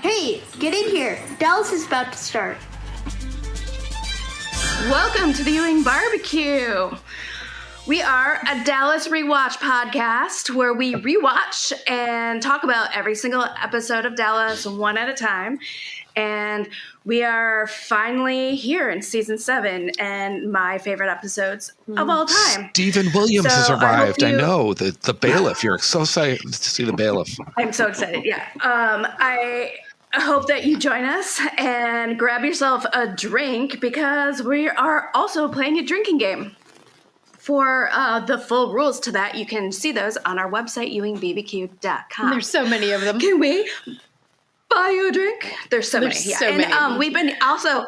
Hey, get in here. Dallas is about to start. Welcome to the Ewing Barbecue. We are a Dallas rewatch podcast where we rewatch and talk about every single episode of Dallas one at a time. And we are finally here in season 7 and my favorite episodes of all time. Stephen Williams has So arrived. I know the bailiff. You're so excited to see the bailiff. I'm so excited. Yeah. I hope that you join us and grab yourself a drink because we are also playing a drinking game. For the full rules to that, you can see those on our website, ewingbbq.com. There's so many of them. Can we buy you a drink? There's so many. So many. We've been also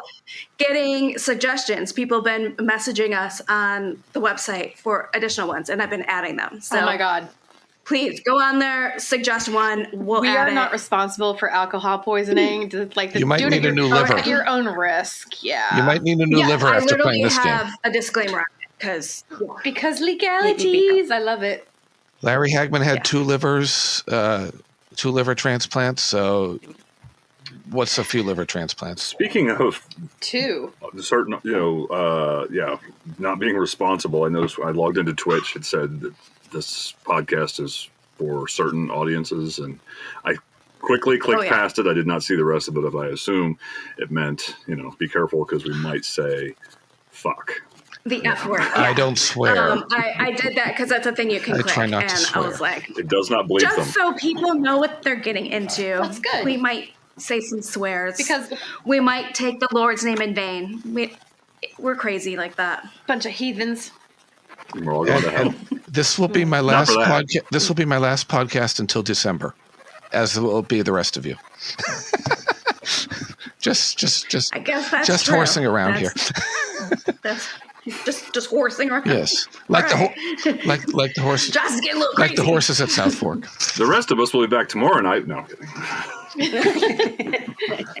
getting suggestions. People have been messaging us on the website for additional ones, and I've been adding them. So Oh my God. please go on there, suggest one. We are not responsible for alcohol poisoning. You might need a new liver. At your own risk. Yeah. You might need a new liver after playing this game. I literally have a disclaimer on it Because legalities. I love it. Larry Hagman had two liver transplants. So what's a few liver transplants? Speaking of 2. certain, not being responsible, I noticed I logged into Twitch. It said that this podcast is for certain audiences, and I quickly clicked past it. I did not see the rest of it. If I assume it meant, be careful because we might say fuck. The F word. Yeah. I don't swear. I did that because that's a thing you can click. try not to and swear. I was like, It does not bleep them. just so people know what they're getting into. That's good. We might say some swears. Because we might take the Lord's name in vain. We're crazy like that. bunch of heathens. We're all going to hell. This will be my Not last for that. podcast. This will be my last podcast until December, as will be the rest of you. just I guess that's just true. horsing around here. That's just horsing around. Yes, like All like the horse, Just get a little crazy. like the horses at South Fork. The rest of us will be back tomorrow night. No, I'm kidding.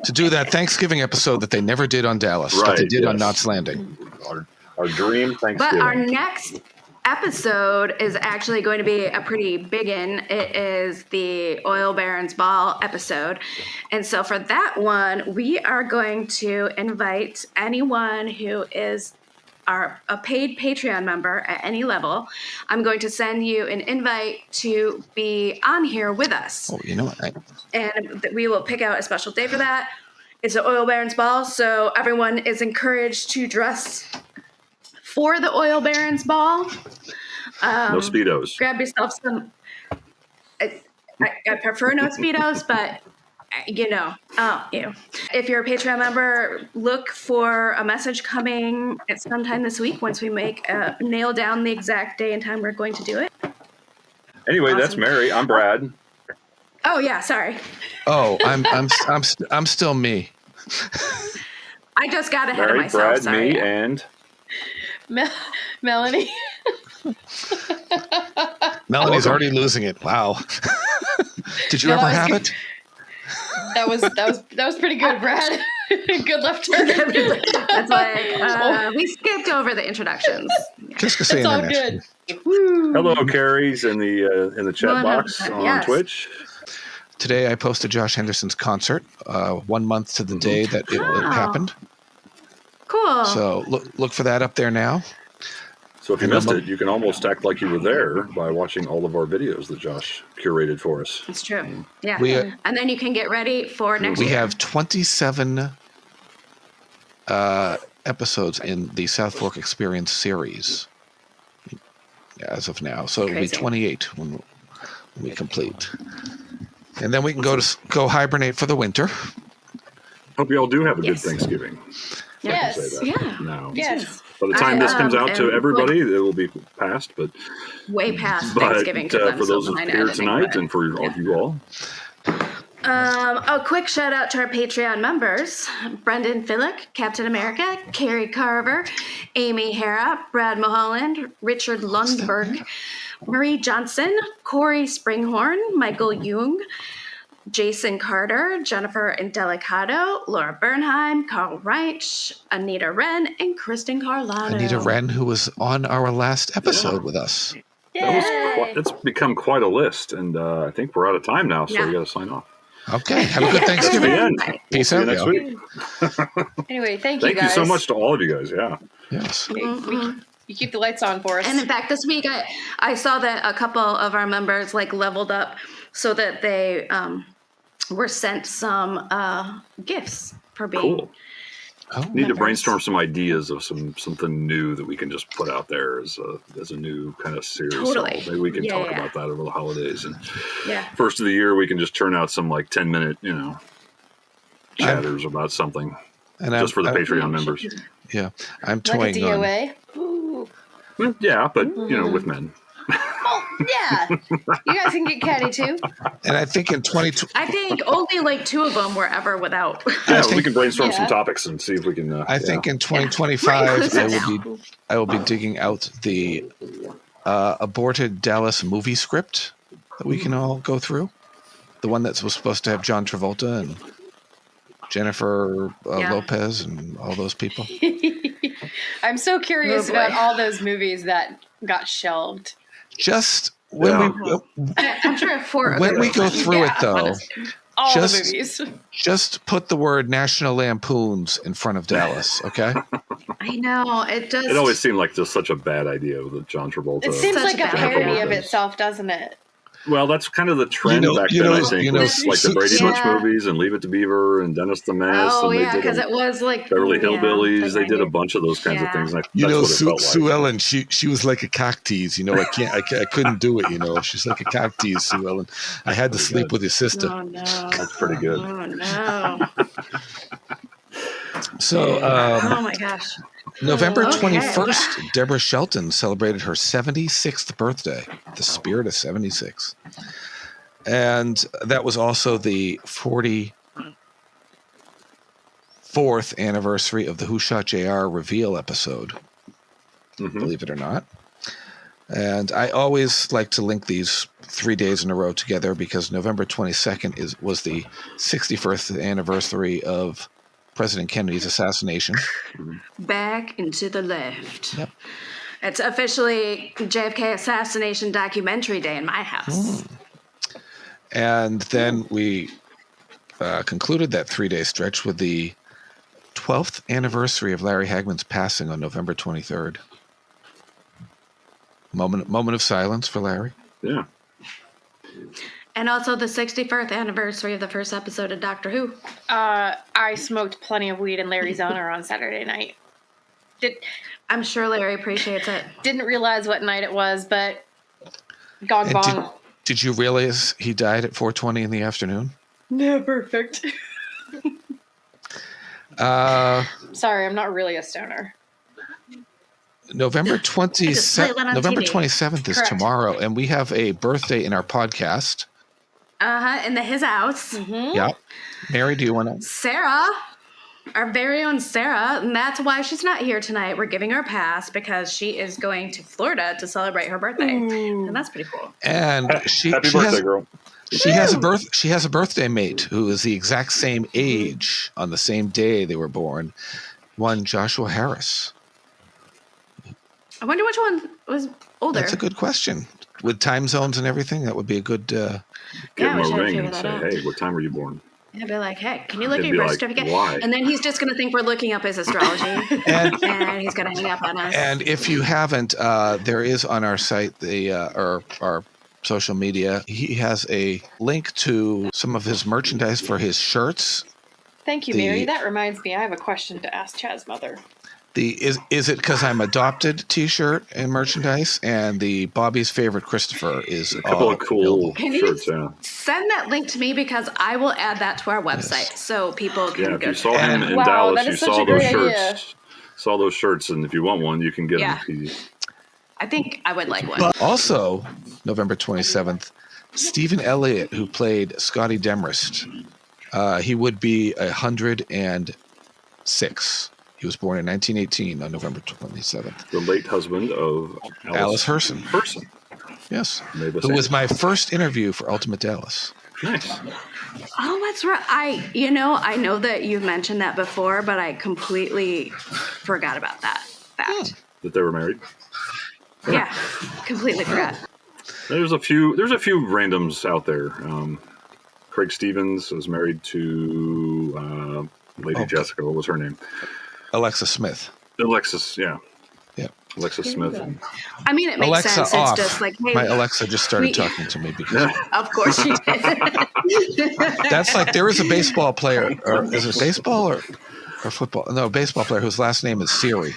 To do that Thanksgiving episode that they never did on Dallas, Right, that they did on yes. Knott's Landing. Our dream But Thanksgiving. our next episode is actually going to be a pretty big one. It is the Oil Barons Ball episode. And so for that one, we are going to invite anyone who is a paid Patreon member at any level. I'm going to send you an invite to be on here with us. Oh, you know what? And we will pick out a special day for that. It's an Oil Barons Ball, so everyone is encouraged to dress for the Oil Barons Ball. No Speedos. Grab yourself some. I prefer no Speedos, but if you're a Patreon member, look for a message coming at sometime this week once we nail down the exact day and time we're going to do it. Anyway, that's Awesome. Mary. I'm Brad. Oh yeah, sorry. Oh, I'm still me. I just got ahead Mary, of myself. Brad, sorry. me, and Melanie. Melody's already losing it. Wow. Did you No, ever that was have good. it? That was pretty good, Brad. Good left turn. That's like we skipped over the introductions. Just to say It's all international. good. hello, Carrie's in the chat Well, box on yes. Twitch. Today I posted Josh Henderson's concert, 1 month to the day that it Wow. happened. Cool. So look for that up there now. So if you missed it, you can almost act like you were there by watching all of our videos that Josh curated for us. It's true. Yeah. We, and then you can get ready for next We year. have 27 episodes in the South Fork Experience series as of now. So it'll be Crazy. 28 when we complete. And then we can go hibernate for the winter. Hope you all do have a Yes. good Thanksgiving. Yes. Say that Yeah. now. Yes. By the time this comes out to and, everybody, it will be past. But Way past Thanksgiving. 'cause I'm for so those behind here editing, tonight but- and for all you all, A quick shout out to our Patreon members: Brendan Fillick, Captain America, Carrie Carver, Amy Hara, Brad Mulholland, Richard Lundberg, Marie Johnson, Corey Springhorn, Michael Jung, Jason Carter, Jennifer Indelicado, Laura Bernheim, Carl Reich, Anita Wren, and Kristen Carlano. Anita Wren, who was on our last episode with us. It's become quite a list, and I think we're out of time now, so Yeah. we got to sign off. Okay. Have a good The Thanksgiving. end. Peace See you out, next y'all. week. Anyway, thank Thank you you guys. so much to all of you guys. Yeah. Yes. You keep the lights on for us. And in fact, this week I saw that a couple of our members like leveled up so that they were sent some gifts for being. Cool. Oh. Need to members. brainstorm some ideas of something new that we can just put out there as a new kind of series. Totally. So maybe we can Yeah, talk yeah. about that over the holidays. And Yeah. first of the year, we can just turn out some like 10-minute, chatters about something And just for the I'm, Patreon members. yeah, I'm like a toying on. DOA. Ooh. Well, yeah, but with men. Well, yeah. You guys can get catty too. And I think in 2020, I think only like 2 of them were ever without. Yeah, think- we can brainstorm Yeah. some topics and see if we can. I think in We're 2025, inclusive I will be digging out the aborted Dallas movie script that we can all go through. The one that was supposed to have John Travolta and Jennifer Yeah. Lopez and all those people. I'm so curious Oh, boy. about all those movies that got shelved. Just when I'm sure 4 of when them we were go fun. through it though, honestly. All Just- the movies. just put the word National Lampoons in front of Dallas, okay? I know it does. it always seemed like just such a bad idea with the John Travolta. It seems Such like a a bad parody idea. of itself, doesn't it? Well, that's kind of the trend back you then, know- I think. you know, was like the Brady Bunch yeah. movies and Leave It to Beaver and Dennis the Menace. Oh and yeah, they because did it was like Beverly yeah, Hillbillies. the They did a 90s. bunch of those kinds of Yeah. things. And You that's know, what it Sue, felt Sue like. Ellen, she was like a cocktease. I couldn't do it. She's like a cocktease, Sue Ellen. I had to sleep with your sister. Oh no! That's pretty good. Oh no! So Oh my gosh! November Okay. 21st, Deborah Shelton celebrated her 76th birthday, the spirit of 76. And that was also the 44th anniversary of the Who Shot JR reveal episode, Mhm. believe it or not. And I always like to link these 3 days in a row together because November 22nd was the 61st anniversary of President Kennedy's assassination. Back and to the left. Yep. It's officially JFK assassination documentary day in my house. And then we concluded that 3-day stretch with the 12th anniversary of Larry Hagman's passing on November 23rd. Moment of silence for Larry. Yeah. And also the 61st anniversary of the first episode of Doctor Who. I smoked plenty of weed in Larry's Owner on Saturday night. I'm sure Larry appreciates it. Didn't realize what night it was, but gong And bong. did you realize he died at 4:20 in the afternoon? No, perfect. Sorry, I'm not really a stoner. November saw it 27th. on November TV. 27th is Correct. tomorrow, and we have a birthday in our podcast. In his house. Yeah, Mary, do you want to? Sarah, our very own Sarah, and that's why she's not here tonight. We're giving her a pass because she is going to Florida to celebrate her birthday, and that's pretty cool. And she Happy she birthday, has girl. she has a birthday mate who is the exact same age on the same day they were born. One Joshua Harris. I wonder which one was older. That's a good question. With time zones and everything, that would be a good. Give Yeah, him we a should ring figure and that say, out. hey, what time were you born? I'd be like, hey, can you look at They'd your be birth like, certificate? why? And then he's just going to think we're looking up his astrology, And and he's going to hang up on us. and if you haven't, there is on our site our social media. He has a link to some of his merchandise for his shirts. Thank you, The- Mary. That reminds me, I have a question to ask Chad's mother. The is it because I'm adopted T-shirt and merchandise, and the Bobby's favorite Christopher is A couple of cool available. Can you shirts, yeah. send that link to me because I will add that to our website so people can Yeah, if go. you saw him in Wow, Dallas, that you is such saw a those great shirts. idea. Saw those shirts, and if you want one, you can get Yeah. them. I think I would like one. Also, November 27th, Stephen Elliott, who played Scotty Demarest, he would be 106. He was born in 1918 on November 27th. The late husband of Alice Herson. Herson. Yes, Mavis who was Anderson. my first interview for Ultimate Dallas. Nice. Oh, that's right. I know that you've mentioned that before, but I completely forgot about that fact. That they were married. Yeah, completely forgot. There's a few randoms out there. Craig Stevens was married to Lady Jessica. What was her name? Alexa Smith. Alexis, yeah. Yeah. Alexa Smith. I mean, it makes Alexa sense. off. It's just like, hey, My Alexa just started talking to me because of course she did. that's like there is a baseball player, or is it baseball or football? No, a baseball player whose last name is Siri.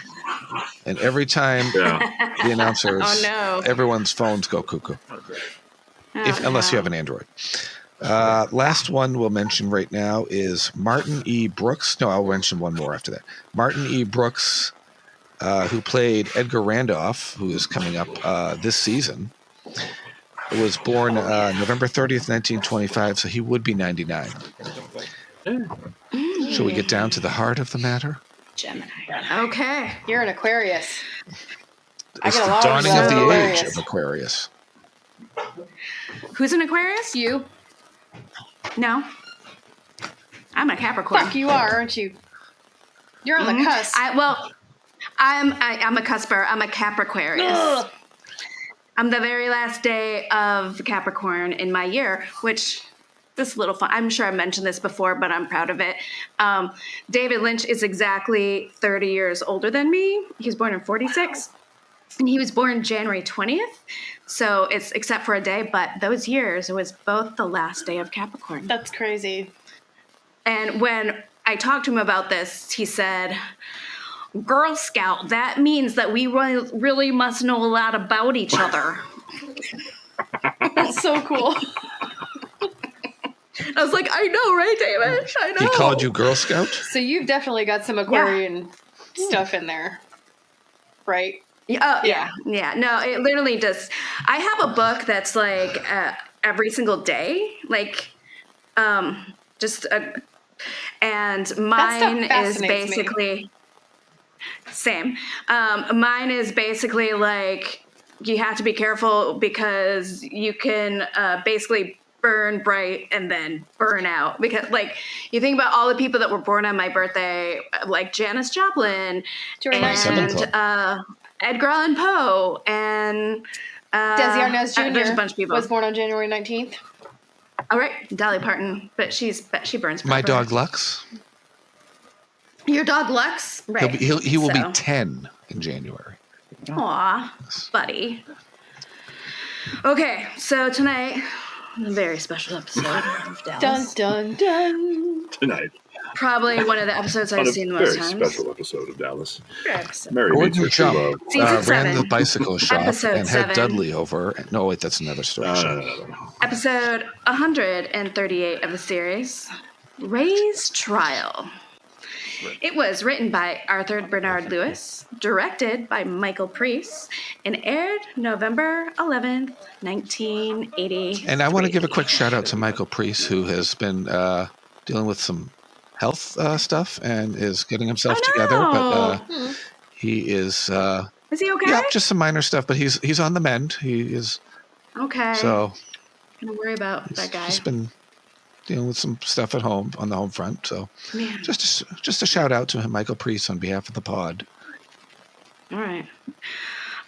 And every time the announcers, Oh, no. everyone's phones go cuckoo. Unless you have an Android. Last one we'll mention right now is Martin E. Brooks. No, I'll mention one more after that. Martin E. Brooks, who played Edgar Randolph, who is coming up this season, was born November 30th, 1925, so he would be 99. Shall we get down to the heart of the matter? Gemini. Okay. You're an Aquarius. It's get the along dawning with of the Aquarius. age of Aquarius. Who's an Aquarius? You. No. I'm a Capricorn. Fuck, you are, aren't you? You're on the cusp. I'm a cusper. I'm a Capricorn. Ugh. I'm the very last day of Capricorn in my year, which this is a little fun. I'm sure I mentioned this before, but I'm proud of it. David Lynch is exactly 30 years older than me. He was born in 46, and he was born January 20th. So it's except for a day, but those years, it was both the last day of Capricorn. That's crazy. And when I talked to him about this, he said, Girl Scout, that means that we really must know a lot about each other. That's so cool. I was like, I know, right, David? I know. He called you Girl Scout? So you've definitely got some Aquarian stuff in there, right? Yeah. No, it literally just, I have a book that's like every single day, like, and mine is basically, same. Mine is basically like, you have to be careful because you can basically burn bright and then burn out, because like you think about all the people that were born on my birthday, like Janis Joplin and Edgar Allan Poe and Desi Arnaz Jr. There's a bunch of people. Was born on January 19th. All right, Dolly Parton, but she burns. My forever. dog Lux. Your dog Lux, right? He will be 10 in January. Aw, buddy. Okay, so tonight, a very special episode of Dallas. Dun, dun, dun. Tonight. Probably one of the episodes I've seen the most times. Very special episode of Dallas. Episode. Mary Gordon meets her true Jump love. Season 7. ran the bicycle shop Episode and had 7. Dudley over. No, wait, that's another story. Episode 138 of the series, Ray's Trial. It was written by Arthur Bernard Lewis, directed by Michael Preece, and aired November 11th, 1980. And I want to give a quick shout out to Michael Preece, who has been dealing with some health stuff and is getting himself together. But he is. Is he okay? Yeah, just some minor stuff, but he's on the mend. He is. Okay. So. Don't worry about that guy. He's been dealing with some stuff at home on the home front. So, Man. just a shout out to him, Michael Preece, on behalf of the pod. All right.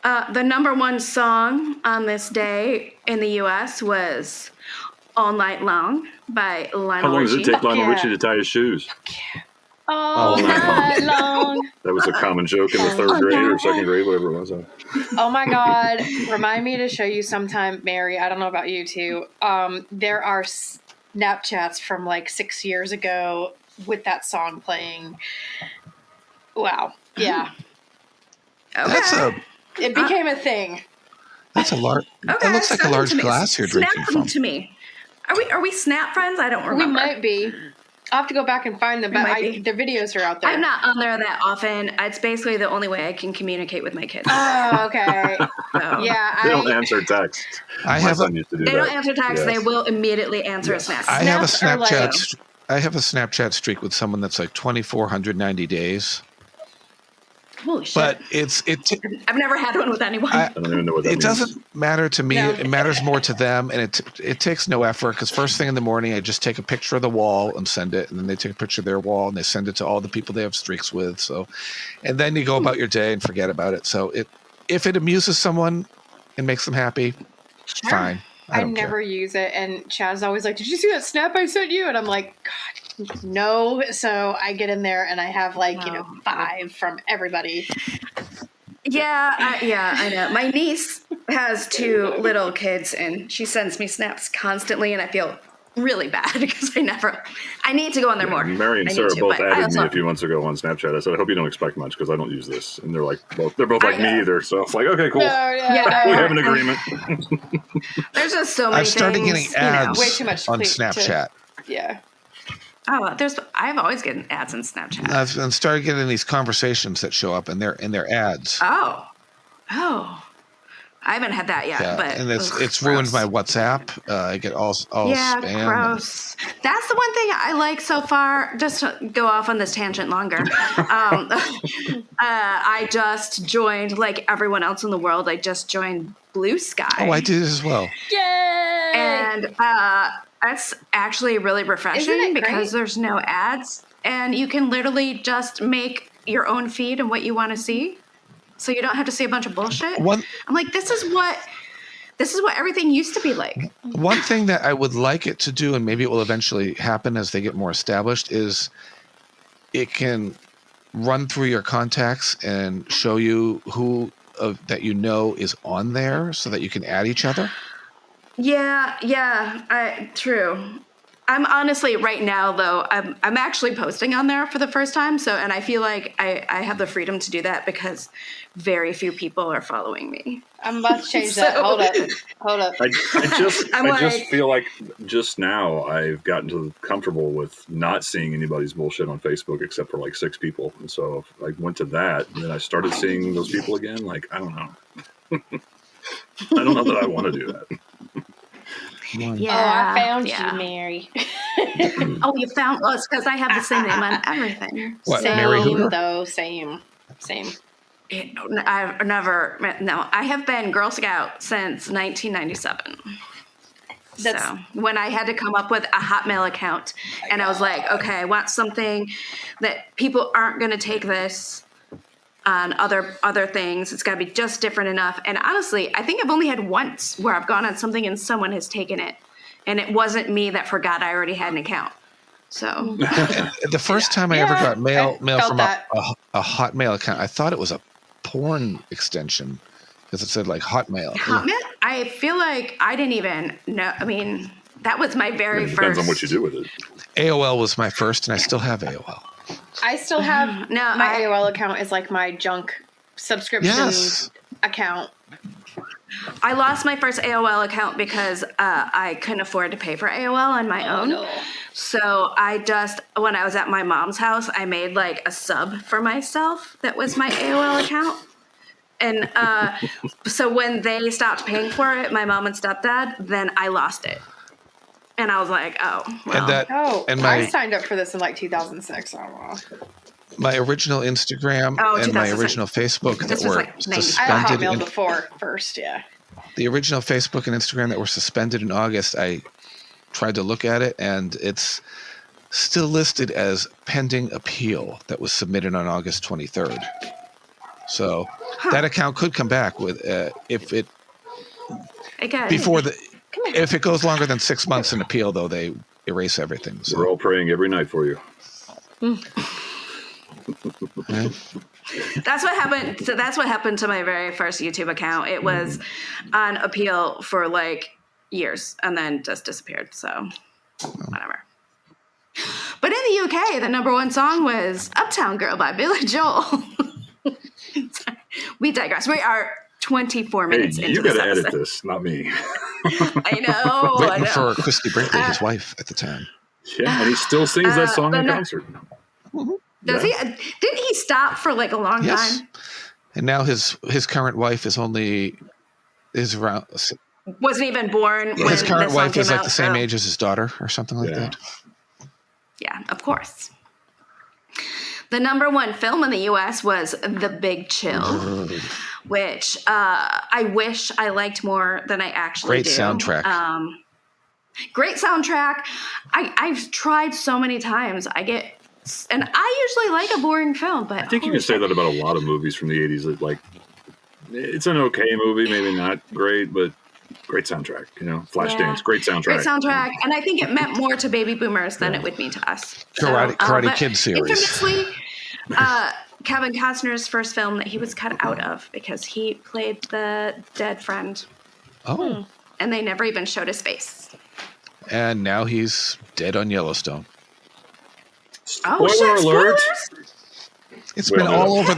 The number one song on this day in the U.S. was All Night Long by Lionel Richie. How long does it take Lionel Richie to tie his shoes? All night long. That was a common joke in the third grade or second grade, whatever it was. Oh my God. Remind me to show you sometime, Mary. I don't know about you two. There are Snapchats from like 6 years ago with that song playing. Wow. Yeah. Okay. It became a thing. That's a large. Okay, It looks like a send them large to me. glass you're drinking Snap from. them to me. Are we Snap friends? I don't remember. We might be. I'll have to go back and find them, but the videos are out there. I'm not on there that often. It's basically the only way I can communicate with my kids. Oh, okay. So. Yeah. They don't answer text. I My have son used to do They that. don't answer text. Yes. They will immediately answer a Snap. I have a Snaps are Snapchat. I have a Snapchat streak with someone that's like 2,490 days. Holy shit. But I've never had one with anyone. I don't even know what that it means. doesn't matter to me. No. It matters more to them, and it takes no effort because first thing in the morning, I just take a picture of the wall and send it, and then they take a picture of their wall and they send it to all the people they have streaks with. So, and then you go about your day and forget about it. So if it amuses someone and makes them happy, Sure. fine. I don't never care. use it, and Chad's always like, "Did you see that snap I sent you?" And I'm like, "God, no." So I get in there and I have like No. 5 from everybody. Yeah, I know. My niece has 2 little kids, and she sends me snaps constantly, and I feel really bad because I need to go on there more. Mary and I need Sarah to, both but I added me also- a few months ago on Snapchat. I said, I hope you don't expect much because I don't use this. And they're both like me either. So it's like, okay, cool. No, yeah, We no. have an agreement. There's just so many I've started things, getting ads Way too much on to- Snapchat. Yeah. I've always gotten ads in Snapchat. I've started getting these conversations that show up in their ads. Oh. I haven't had that yet, Yeah, but and it's ugh, ruined gross. my WhatsApp. I get all Yeah, spam. gross. That's the one thing I like so far. Just to go off on this tangent longer. I just joined, like everyone else in the world, I just joined Blue Sky. Oh, I did as well. Yay! And that's actually really refreshing Isn't it because great? there's no ads. And you can literally just make your own feed and what you want to see. So you don't have to see a bunch of bullshit. I'm like, this is what everything used to be like. One thing that I would like it to do, and maybe it will eventually happen as they get more established, is it can run through your contacts and show you who that is on there so that you can add each other. Yeah, true. I'm honestly right now though, I'm actually posting on there for the first time. So, and I feel like I have the freedom to do that because very few people are following me. I'm about to change that. Hold up. I just like- feel like just now I've gotten comfortable with not seeing anybody's bullshit on Facebook except for like 6 people. And so I went to that and then I started seeing those people again. Like, I don't know. I don't know that I want to do that. Yeah. I found yeah. you, Mary. Oh, you found us because I have the same name on everything. What, Same Mary Hooter? though. Same. I've never met. No, I have been Girl Scout since 1997. So when I had to come up with a Hotmail account, and I was like, okay, I want something that people aren't going to take this on other things. It's got to be just different enough. And honestly, I think I've only had once where I've gone on something and someone has taken it, and it wasn't me that forgot I already had an account. So The first time I ever got mail felt from that. a Hotmail account, I thought it was a porn extension because it said like Hotmail. Hotmail, I feel like I didn't even know. I mean, that was my very It first. depends on what you do with it. AOL was my first, and I still have AOL. I still have No, my AOL account is like my junk subscription Yes. account. I lost my first AOL account because I couldn't afford to pay for AOL on my own. No. So when I was at my mom's house, I made like a sub for myself that was my AOL account. And so when they stopped paying for it, my mom and stepdad, then I lost it. And I was like, oh, well. I signed up for this in like 2006. I don't know. My original Instagram and my 2006. original Facebook that This was were like 90. I had suspended. Hotmail before first, yeah. The original Facebook and Instagram that were suspended in August, I tried to look at it, and it's still listed as pending appeal that was submitted on August 23rd. So that account could come back with if it before the if it goes longer than 6 months in appeal, though, they erase everything. So. We're all praying every night for you. Yeah. That's what happened. So that's what happened to my very first YouTube account. It was on appeal for like years and then just disappeared. So whatever. But in the UK, the #1 song was Uptown Girl by Billy Joel. We digress. We are 24 minutes Hey, into you this got to edit episode. this, not me. I know. Waiting for Christy Brinkley, his wife at the time. Yeah, and he still sings that song in no- concert. Does he? Didn't he stop for like a long Yes. time? And now his current wife is around. Wasn't even born when His current this song wife is came like out, the same so- age as his daughter, or something like Yeah. that. Yeah, of course. The #1 film in the U.S. was The Big Chill, which I wish I liked more than I actually Great do. soundtrack. Great soundtrack. I've tried so many times. And I usually like a boring film, but I think you can say that about a lot of movies from the 80s. That like, it's an okay movie, maybe not great, but Great soundtrack, Flashdance, great soundtrack. Great soundtrack. And I think it meant more to baby boomers than it would mean to us. Karate but Kid series. Infamously, Kevin Costner's first film that he was cut out of because he played the dead friend. Oh. And they never even showed his face. And now he's dead on Yellowstone. Oh, Spoiler shit, alert! spoilers? It's been all over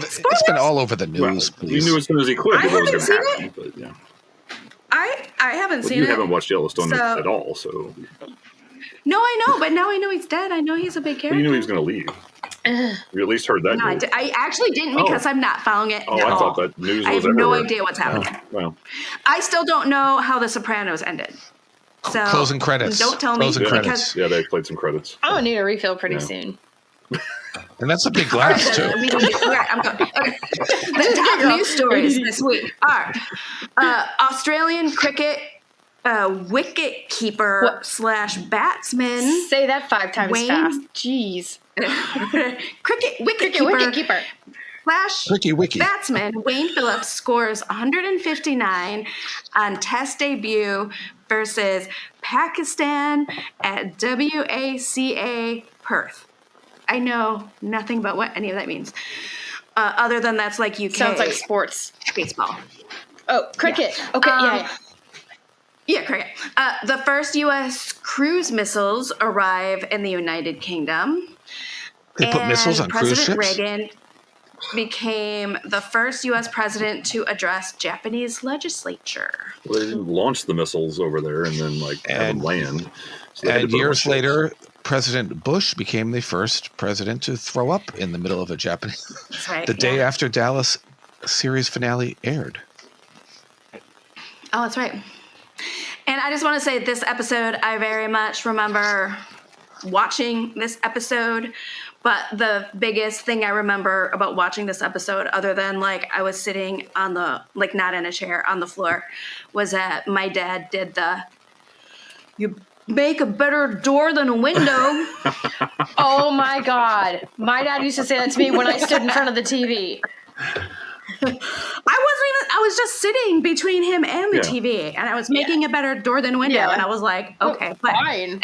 the Well, news. he knew as soon as he quit I that was haven't going to seen happen. But yeah, I haven't seen you it. haven't watched Yellowstone so- at all, so No, I know, but now I know he's dead. I know he's a big but character. you knew he was going to leave. You at least heard that. No, news. I actually didn't because I'm not following it Oh, at I all. thought that news I was have no everywhere. idea what's happening. Well, I still don't know how The Sopranos ended. So Closing credits. Don't tell Closing me credits. because yeah, they played some credits. I'm gonna need a refill pretty soon. And that's a big glass, too. I'm going. Okay. The top news stories this week are Australian cricket wicket keeper / batsman. Say that 5 times Wayne? fast. Jeez. Cricket wicket Wicket-keeper. / Wiki wiki. batsman Wayne Phillips scores 159 on Test debut versus Pakistan at WACA Perth. I know nothing about what any of that means, other than that's like UK Sounds like sports. baseball. Oh, cricket. Yeah. Okay, yeah. Yeah, cricket. The first U.S. cruise missiles arrive in the United Kingdom. They put missiles on cruise President ships? Reagan became the first U.S. president to address Japanese legislature. Well, they didn't launch the missiles over there and then have them land. So they had to And put them on years ships. later, President Bush became the first president to throw up in the middle of a Japanese. That's right. The day yeah. after Dallas series finale aired. Oh, that's right. And I just want to say this episode, I very much remember watching this episode. But the biggest thing I remember about watching this episode, other than like I was sitting on the, like not in a chair, on the floor, was that my dad did the, you make a better door than a window. Oh my God. My dad used to say that to me when I stood in front of the TV. I was just sitting between him and the Yeah. TV, and I was making a better door than window, Yeah. and I was like, okay, but fine.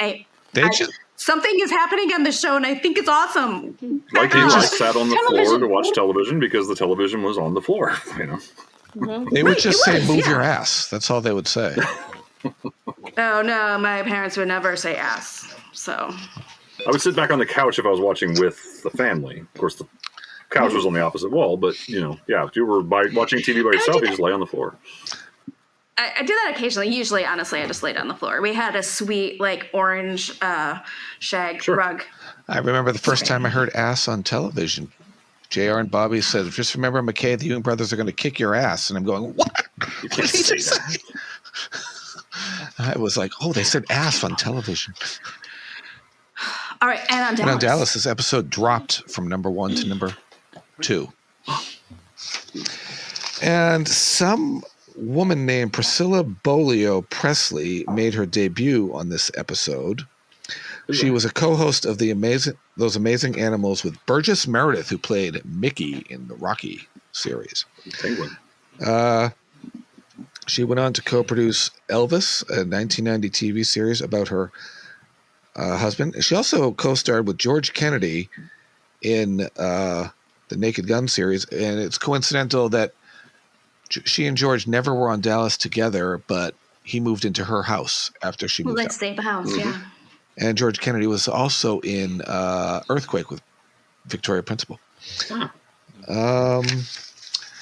something is happening on the show, and I think it's awesome. Like Back Eli on. sat on the floor to watch television because the television was on the floor. They would just say, was, move yeah. your ass. That's all they would say. Oh no, my parents would never say ass. So I would sit back on the couch if I was watching with the family. Of course, the couch was on the opposite wall, but if you were watching TV by yourself, you just lay on the floor. I do that occasionally. Usually, honestly, I just laid on the floor. We had a sweet, like, orange shag rug. I remember the first time I heard ass on television. JR and Bobby said, just remember, McKay, the Ewing brothers are going to kick your ass. And I'm going, what? You What can't did he say just that. say? I was like, oh, they said ass on television. All right, and on Dallas. And on Dallas, this episode dropped from number 1 to number 2. And some woman named Priscilla Presley made her debut on this episode. She was a co-host of Those Amazing Animals with Burgess Meredith, who played Mickey in the Rocky series. Penguin. She went on to co-produce Elvis, a 1990 TV series about her husband. She also co-starred with George Kennedy in the Naked Gun series, and it's coincidental that she and George never were on Dallas together, but he moved into her house after she moved Like out. stay at the house, yeah. And George Kennedy was also in Earthquake with Victoria Principal. Of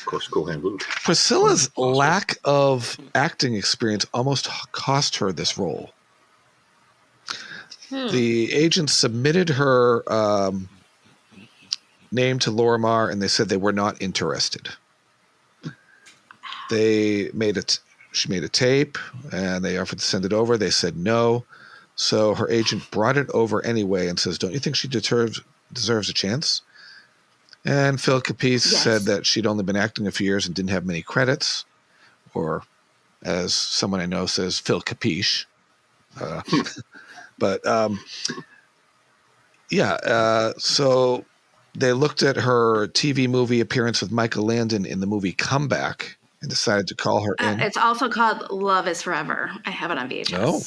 course, Cool Hand Luke. Priscilla's lack of acting experience almost cost her this role. The agent submitted her name to Lorimar, and they said they were not interested. She made a tape, and they offered to send it over. They said no. So her agent brought it over anyway and says, don't you think she deserves a chance? And Phil Capice said that she'd only been acting a few years and didn't have many credits, or as someone I know says, Phil Capiche. So they looked at her TV movie appearance with Michael Landon in the movie Comeback and decided to call her in. It's also called Love Is Forever. I have it on VHS. Oh.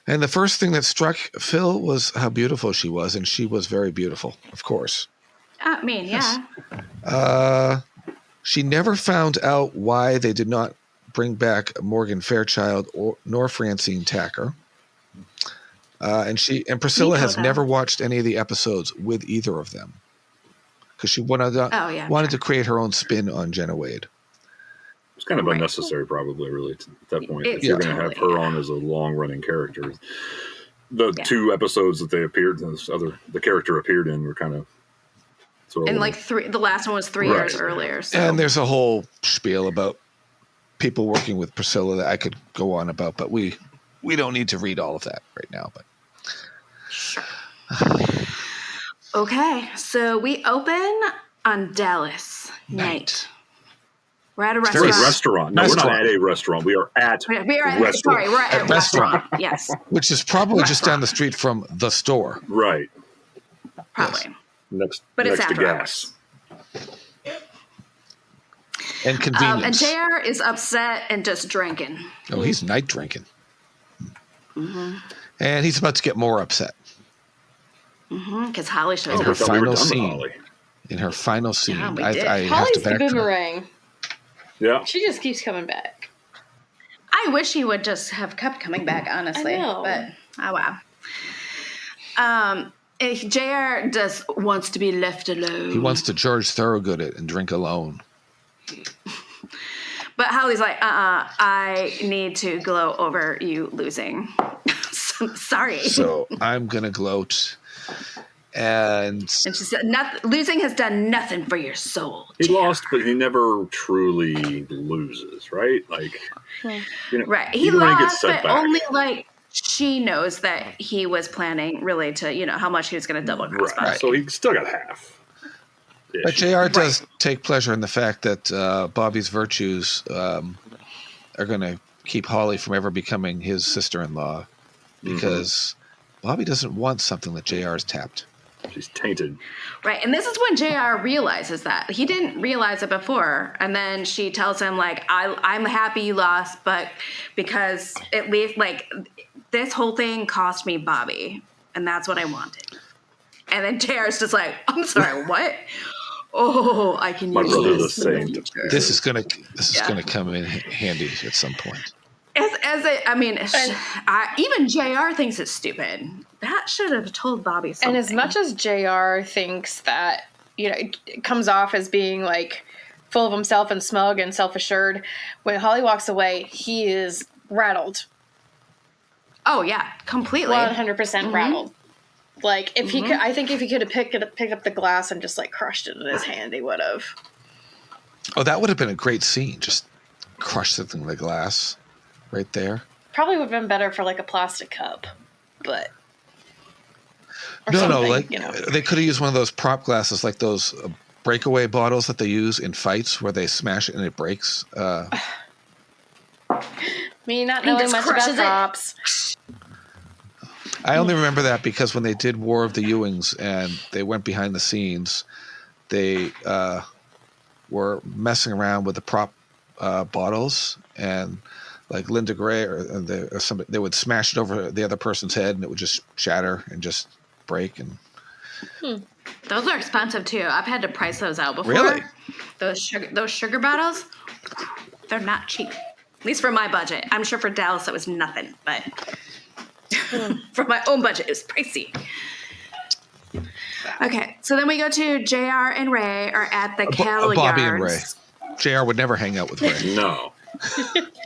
And the first thing that struck Phil was how beautiful she was, and she was very beautiful, of course. I mean, yeah. She never found out why they did not bring back Morgan Fairchild nor Francine Tacker. And Priscilla has never watched any of the episodes with either of them because she wanted to create her own spin on Jenna Wade. It's kind of unnecessary, probably, really, at that point. If you're going to have her on as a long-running character. The 2 episodes that they appeared, the character appeared in were kind of... And like the last one was 3 years earlier. So. And there's a whole spiel about people working with Priscilla that I could go on about, but we don't need to read all of that right now. But sure. Okay, so we open on Dallas night. We're at a restaurant. No, we're not at a restaurant. We are at a restaurant. Sorry, we're at a restaurant. Yes. Which is probably just down the street from the store. Right. Probably. Yes. Next it's to gas. And convenience. And JR is upset and just drinking. Oh, he's night drinking. Mm-hmm. And he's about to get more upset. Because Holly shows in up. her final scene. In her final scene. I Holly's have to the boomerang. Yeah. She just keeps coming back. I wish he would just have kept coming back, honestly. I know. But, oh wow. JR just wants to be left alone. He wants to George Thorogood it and drink alone. But Holly's like, I need to gloat over you losing. Sorry. So I'm going to gloat. And she said, losing has done nothing for your soul. He lost, but he never truly loses, right? Like, right. He lost, but only like she knows that he was planning really to, how much he was going to double cross. Right. So he still got half. But JR does take pleasure in the fact that Bobby's virtues are going to keep Holly from ever becoming his sister-in-law because Bobby doesn't want something that JR has tapped. She's tainted. Right. And this is when JR realizes that. He didn't realize it before. And then she tells him, like, I'm happy you lost, but because at least, like, this whole thing cost me Bobby. And that's what I wanted. And then JR's just like, I'm sorry, what? Oh, I can use this in the future. This is gonna come in handy at some point. Even JR thinks it's stupid. That should have told Bobby something. And as much as JR thinks that, it comes off as being like full of himself and smug and self-assured, when Holly walks away, he is rattled. Oh yeah, completely. 100% rattled. Like if he could, I think if he could have picked up the glass and just like crushed it in his hand, he would have. Oh, that would have been a great scene. Just crush something in the glass, right there. Probably would have been better for like a plastic cup, but. No, like they could have used one of those prop glasses, like those breakaway bottles that they use in fights where they smash it and it breaks. Me not knowing much about props. I only remember that because when they did War of the Ewings and they went behind the scenes, they were messing around with the prop bottles, and like Linda Gray or somebody, they would smash it over the other person's head and it would just shatter and just break. And those are expensive too. I've had to price those out before. Really? Those sugar bottles, they're not cheap. At least for my budget. I'm sure for Dallas it was nothing, but for my own budget it was pricey. Okay, so then we go to JR and Ray are at the cattle Bobby yards. and Ray. JR would never hang out with Ray. No.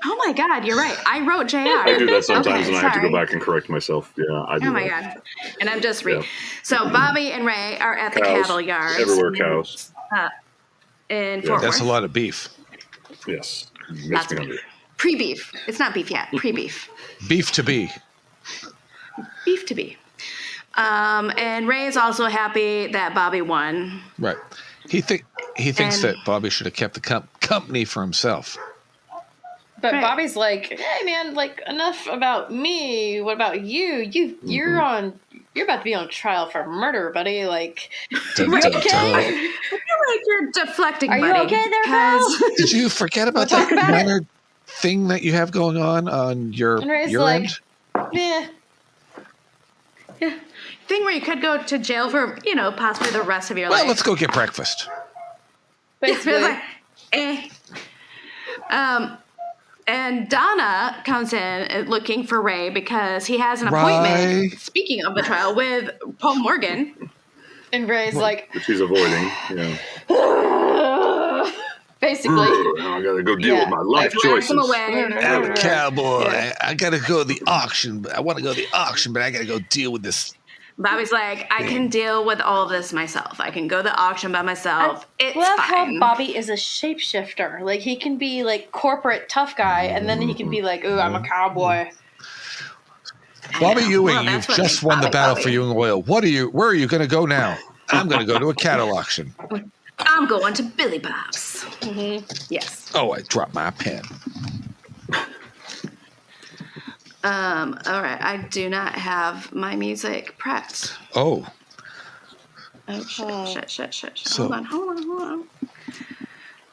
Oh my God, you're right. I wrote JR. I do that sometimes, and I have to go back and correct myself. Yeah, I do. Oh my God. And I'm just reading. Yeah. So Bobby and Ray are at the cattle yards. Everywhere cows. In Fort Worth. That's a lot of beef. Yes. Lots of beef. Pre-beef. It's not beef yet. Pre-beef. Beef to be. Beef to be. And Ray is also happy that Bobby won. Right. He thinks that Bobby should have kept the company for himself. But right. Bobby's like, hey man, like enough about me. What about you? You're on You're about to be on trial for murder, buddy. Like, Dun, you dun, okay? dun. I feel like you're deflecting, Are you buddy. okay there, 'cause- pal? Did you forget about We'll talk that about it. minor thing that you have going on your And Ray's your like, end? yeah. Yeah. Thing where you could go to jail for, possibly the rest of your Well, life. let's go get breakfast. Basically. Like, and Donna comes in looking for Ray because he has an appointment, Right. speaking of the trial, with Paul Morgan. And Ray's like, That she's avoiding. Yeah. basically. I gotta go deal with my life Drags him choices. away. I'm a cowboy. Yeah. I gotta go to the auction. I want to go to the auction, but I gotta go deal with this. Bobby's like, I can deal with all of this myself. I can go to the auction by myself. It's love fine. how Bobby is a shapeshifter. Like, he can be like corporate tough guy, and then he can be like, ooh, I'm a cowboy. Bobby know. Ewing, Well, you've that's what just makes won the Bobby battle Bobby. for Ewing Oil. Where are you gonna go now? I'm gonna go to a cattle auction. I'm going to Billy Bob's. Yes. Oh, I dropped my pen. All right. I do not have my music prepped. Oh, Oh, shit. So- Hold on.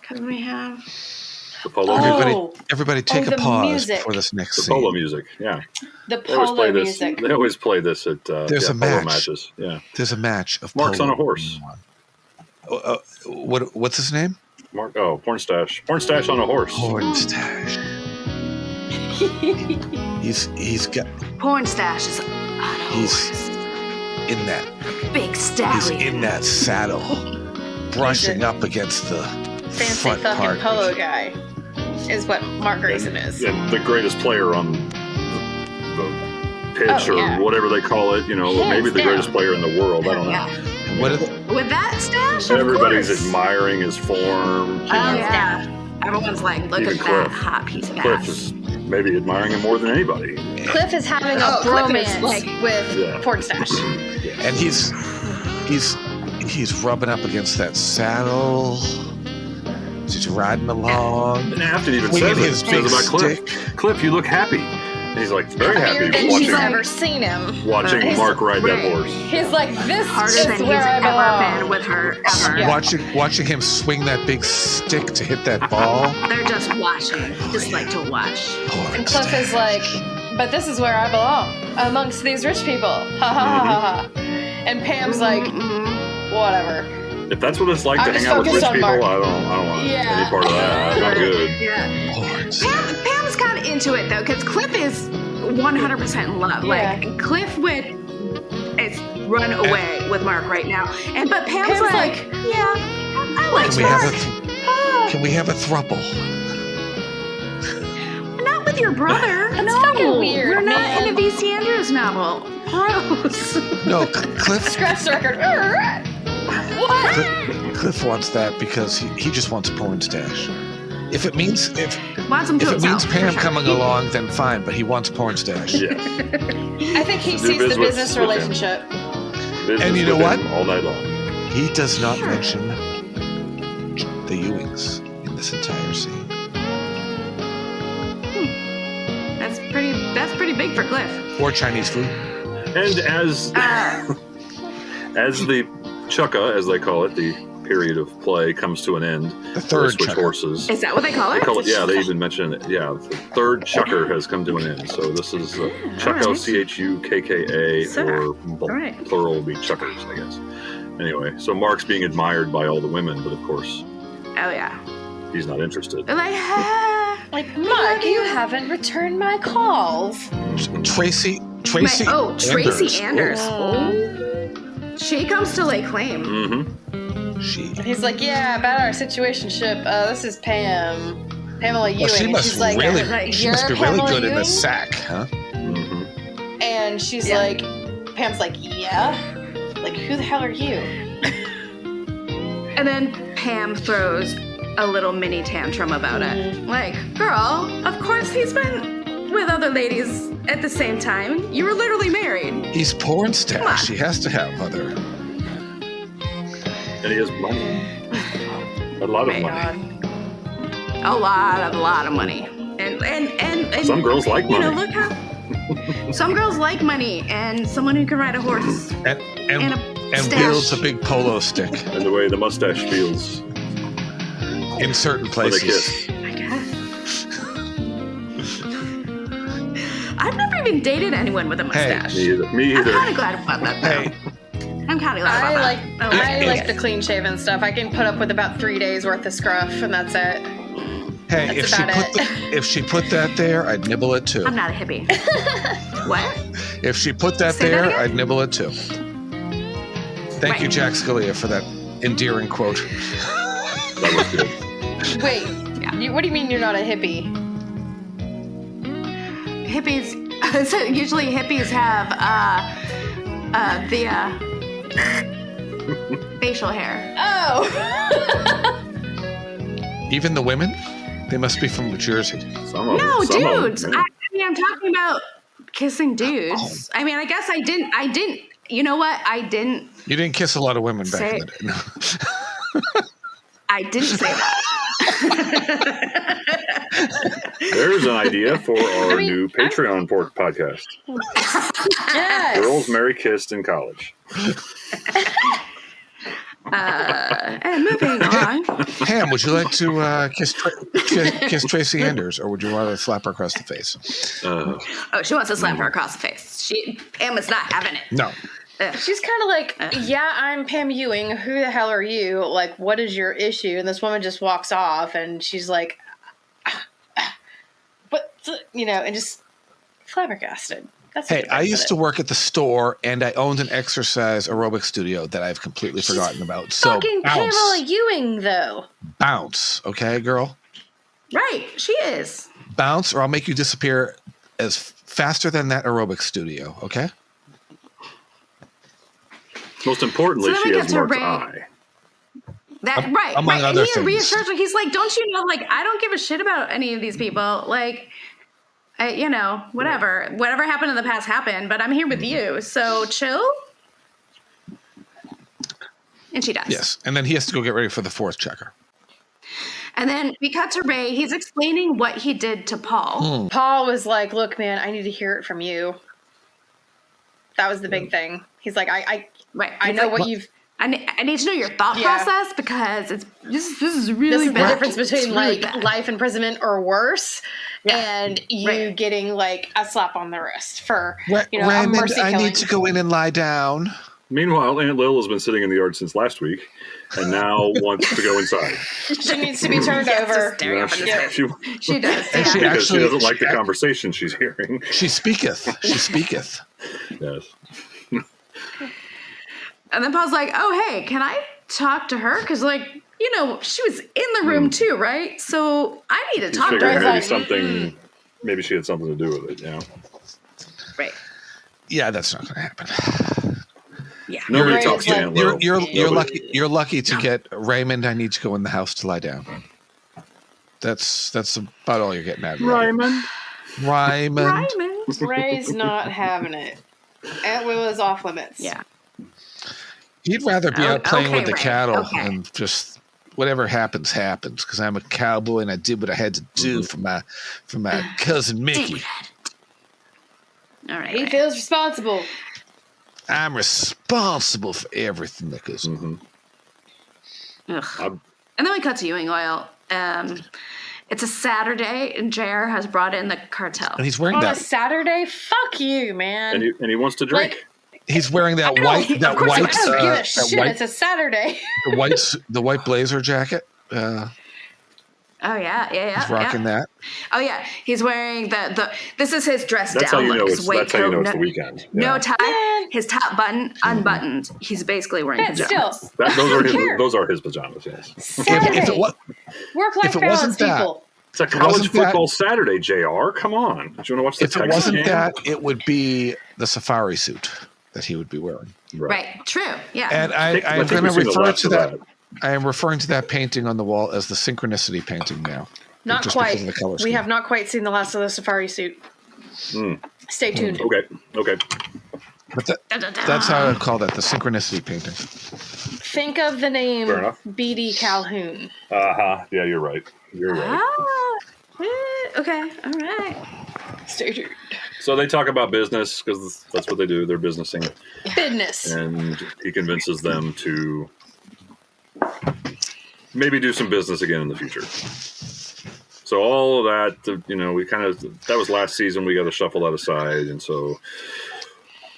Because we have... The polo Oh. everybody take the a pause music. for this next The scene. polo music, yeah. The They always play polo this. music. They always play this at There's a polo match. matches. Yeah. There's a match of Mark's polo on a horse. going on. What's his name? Mark. Oh, porn stash. Porn stash on a horse. Porn stash. he's got Porn stash is on a He's- horse. in that Big he's stallion. in that saddle, brushing up against the Fancy front fucking part. polo guy is what Mark Grayson is. And the greatest player on the pitch Oh, or yeah. whatever they call it. Or Hands maybe the down. greatest player in the world. I don't know. Yeah. What are the, With that stash, Everybody's of course. admiring his form. Oh, yeah. Everyone's like, look Even at Cliff. that hot piece of Cliff ass. is maybe admiring him more than anybody. Cliff is having a Oh, Cliff is, bromance like- with Yeah. porn stash. and he's rubbing up against that saddle. He's riding along. And after even Swinging says it, his says big about Cliff. stick. Cliff, you look happy. And he's like very Happier happy than watching she's ever seen him. watching Mark ride that Right. horse. He's like, this Harder is than he's where I ever belong. been with her, ever. Yeah. Watching him swing that big stick to hit that ball. They're just watching. Just like to watch. Porn And Cliff stash. is like, but this is where I belong, amongst these rich people. Ha ha ha ha ha. And Pam's like, whatever. If that's what it's like I'm to just hang out with rich focused on people, Mark. I don't want Yeah. any part of that. Not good. Yeah. Porn stash. Pam's kind of into it though, because Cliff is 100% in love. Yeah. Like Cliff would run away with Mark right now, but Pam's like, yeah, I like Can we have Mark. can we have a throuple? Not with your brother. That's fucking weird, We're not man. in a V.C. Andrews novel. Gross. No, Cliff. Scratch the record. What? Cliff wants that because he just wants a porn stash. If it means Wants him to if it means himself, for Pam sure. coming along, then fine. But he wants porn stash. Yes. I think he Do sees the business business with him. relationship. Business And you know with what? him all night long. He does not mention the Ewings in this entire scene. That's pretty big for Cliff. Or Chinese food. And as the chukka, as they call it, the period of play comes to an end. The third switch chukka. horses. Is that what they call They it? call it, yeah, they even mention it. Yeah, the third chucker has come to an end. So this is chucko, alright. CHUKKA, Sure. or Alright. plural would be chuckers, I guess. Anyway, so Mark's being admired by all the women, but of course, Oh yeah. he's not interested. They're like, Like, Mark, you haven't returned my calls. Tracy Tracy Anders. Oh, She comes to lay claim. Mm-hmm. she. And he's like, yeah, about our situationship. This is Pam. Pamela Ewing. Well, she And must she's like, really. like, She must be "You're really Pamela good in the Ewing?" sack, huh? Mm-hmm. And she's Yeah. like, Pam's like, yeah? Like, who the hell are you? And then Pam throws a little mini tantrum about it. Like, girl, of course he's been with other ladies at the same time. You were literally married. He's porn Come on. stash. He has to have other. And he has money. A lot of money. A lot of money. And Some girls like you know, money. look how Some girls like money and someone who can ride a horse. And stash. wields a big polo stick And the way the mustache feels in certain when they places. kiss. I guess. I've never even dated anyone with a mustache. Me I'm either. kind of glad about that, though. Hey, I'm kind of glad about that. I like the clean shaven stuff. I can put up with about 3 days worth of scruff, and that's it. hey, That's about if she put that there, I'd nibble it too. I'm not a hippie. What? If she put that Say that there, again? I'd nibble it too. Thank you, Right. Jack Scalia, for that endearing quote. That was good. Wait, Yeah. what do you mean you're not a hippie? Hippies. So usually hippies have the facial hair. Oh! Even the women, they must be from New Jersey. No, dudes. Yeah. I mean, I'm talking about kissing dudes. I mean, I guess I didn't. You know what? I didn't. You didn't kiss a lot of women back in the day. No. I didn't say that. There's an idea for our new Patreon podcast. Yes. Girls Mary Kissed in College. And moving on. Pam, would you like to kiss Tracy Anders, or would you rather slap her across the face? Oh, she wants to slap her across the face. Pam is not having it. No. She's kind of like, yeah, I'm Pam Ewing. Who the hell are you? Like, what is your issue? And this woman just walks off, and she's like, but, and just flabbergasted. That's Hey, I used to work at the store, and I owned an exercise aerobic studio that I've completely forgotten about. So fucking bounce, Pamela Ewing, though. bounce, okay, girl, Right, she is. bounce, or I'll make you disappear as faster than that aerobic studio. Okay. Most importantly, So then she we has get to Mark's Ray. eye. Right. among And other he things. reassures her. He's like, don't you know, like, I don't give a shit about any of these people. Like, whatever. Whatever happened in the past happened, but I'm here with you. So chill. And she does. Yes, and then he has to go get ready for the fourth checker. And then we cut to Ray. He's explaining what he did to Paul. Paul was like, look, man, I need to hear it from you. That was the big thing. He's like, I Right. I He's know like, what you've... I need to know your thought Yeah. process because this is really This is the bad. difference It's between really like bad. life imprisonment or worse, and you Right. getting like a slap on the wrist for a Raymond, mercy I killing. need to go in and lie down. Meanwhile, Aunt Lil has been sitting in the yard since last week, and now wants to go inside. She needs to be turned Yes, over. just staring up in his face. She, She does. And Yeah. she because she actually- doesn't like the she- conversation she's hearing. She speaketh. She speaketh. Yes. And then Paul's like, oh, hey, can I talk to her? Because, she was in the room too, right? So I need to She's talk to figuring her. maybe like, something, maybe she had something to do with it, Right. Yeah, that's not going to happen. Yeah. Nobody Right, talks to like- Aunt Lil. You're Nobody. lucky. You're lucky to get Raymond. I need to go in the house to lie down. That's about all you're getting out of it. Raymond. Ray's not having it. Aunt Will is off limits. Yeah. He'd rather be out playing okay, with the Ray. cattle Okay. and just whatever happens happens. Because I'm a cowboy and I did what I had to do for my cousin Mickey. All right. He Ray. feels responsible. I'm responsible for everything that goes on. Ugh. And then we cut to Ewing Oil. It's a Saturday, and JR has brought in the cartel. And he's wearing On a that. Saturday? Fuck you, man. And he wants to drink. Like, He's wearing that I know, white. That of course he white. does. I don't give a that shit. white. It's a Saturday. The white blazer jacket. Oh yeah. He's rocking that. Oh yeah, he's wearing the. This is his dress That's down how you know look. it's. His That's how you know coat, it's the weekend. No Yeah. tie. His top button unbuttoned. He's basically wearing Yeah, pajamas. still. Those are his pajamas. Yes. Saturday. If it was, Work-life if it balance, wasn't that- people. It's a college wasn't that- football Saturday, JR. Come on. Do you want to watch the if it Texas wasn't game? that, it would be the safari suit that he would be wearing. Right. True. Yeah. And I I'm think going we've to seen the refer last to of that. I am referring to that painting on the wall as the synchronicity painting now. Not just quite. because of the color We scheme. have not quite seen the last of the safari suit. Stay tuned. Okay. But that's how I call that, the synchronicity painting. Think of the name Fair enough. B.D. Calhoun. Yeah, you're right. You're right. Okay. All right. Stay tuned. So they talk about business because that's what they do. They're businessing. Business. And he convinces them to maybe do some business again in the future. So all of that, we that was last season. We got to shuffle that aside. And so